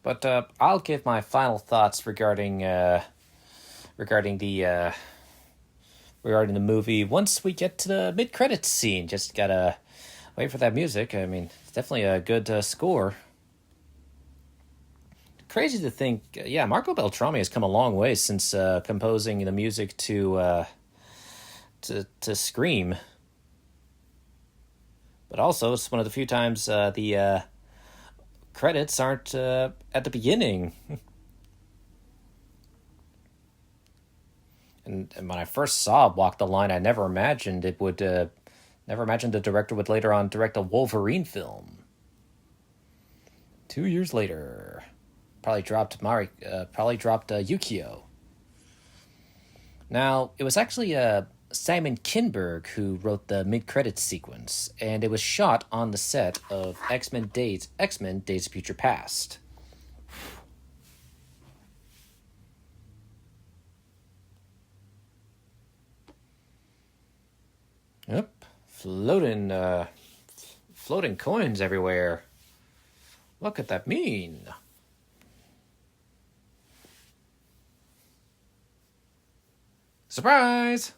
But I'll give my final thoughts regarding the movie once we get to the mid-credits scene. Just gotta wait for that music. I mean, it's definitely a good score. Crazy to think, Marco Beltrami has come a long way since composing the music to Scream. But also, it's one of the few times the credits aren't at the beginning. and when I first saw Walk the Line, I never imagined the director would later on direct a Wolverine film. 2 years later, probably dropped Yukio. Now, it was actually Simon Kinberg who wrote the mid-credits sequence, and it was shot on the set of X-Men Days of Future Past. Yep, floating coins everywhere. What could that mean? Surprise!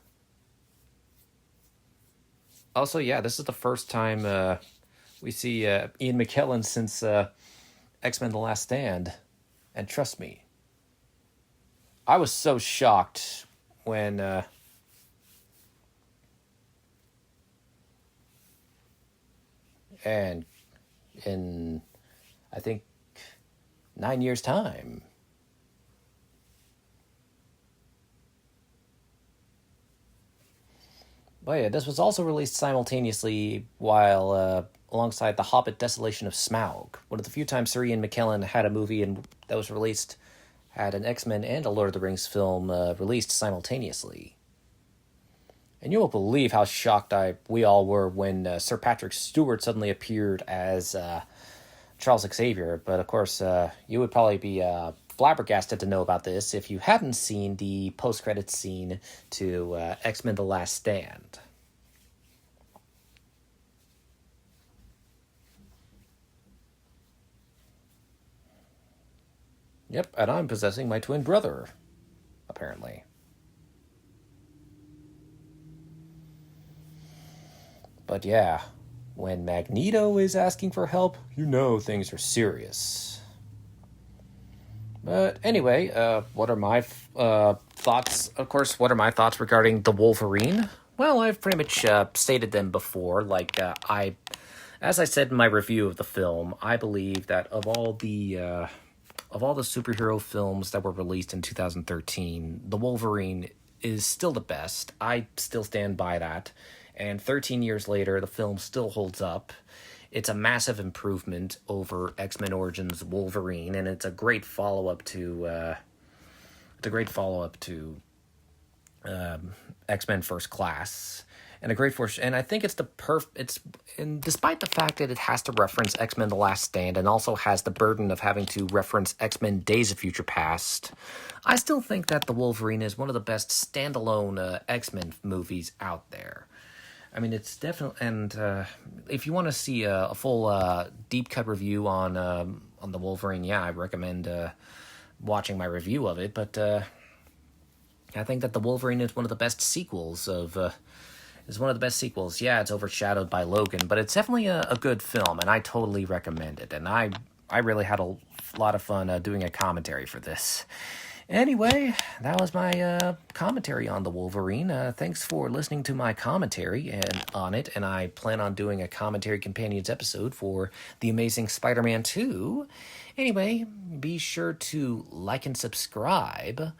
Also, yeah, this is the first time we see Ian McKellen since X-Men The Last Stand. And trust me, I was so shocked when... and in, I think, 9 years' time... But yeah, this was also released simultaneously while alongside The Hobbit: Desolation of Smaug. One of the few times Sir Ian McKellen had a movie that was released, had an X-Men and a Lord of the Rings film released simultaneously. And you won't believe how shocked we all were when Sir Patrick Stewart suddenly appeared as Charles Xavier. But of course, you would probably be flabbergasted to know about this if you hadn't seen the post-credits scene to X-Men The Last Stand. Yep, and I'm possessing my twin brother, apparently. But yeah, when Magneto is asking for help, you know things are serious. But anyway, what are my thoughts? Of course, what are my thoughts regarding the Wolverine? Well, I've pretty much stated them before. As I said in my review of the film, I believe that of all the superhero films that were released in 2013, the Wolverine is still the best. I still stand by that. And 13 years later, the film still holds up. It's a massive improvement over X-Men Origins Wolverine, and it's a great follow-up to X-Men First Class, and a great and I think it's and despite the fact that it has to reference X-Men The Last Stand and also has the burden of having to reference X-Men Days of Future Past, I still think that The Wolverine is one of the best standalone X-Men movies out there. I mean, it's definitely, and if you want to see a full deep cut review on The Wolverine, yeah, I recommend watching my review of it. But I think that The Wolverine is one of the best sequels Yeah, it's overshadowed by Logan, but it's definitely a good film, and I totally recommend it. And I really had a lot of fun doing a commentary for this. Anyway, that was my commentary on The Wolverine. Thanks for listening to my commentary on it, and I plan on doing a commentary companions episode for The Amazing Spider-Man 2. Anyway, be sure to like and subscribe.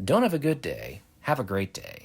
Don't have a good day. Have a great day.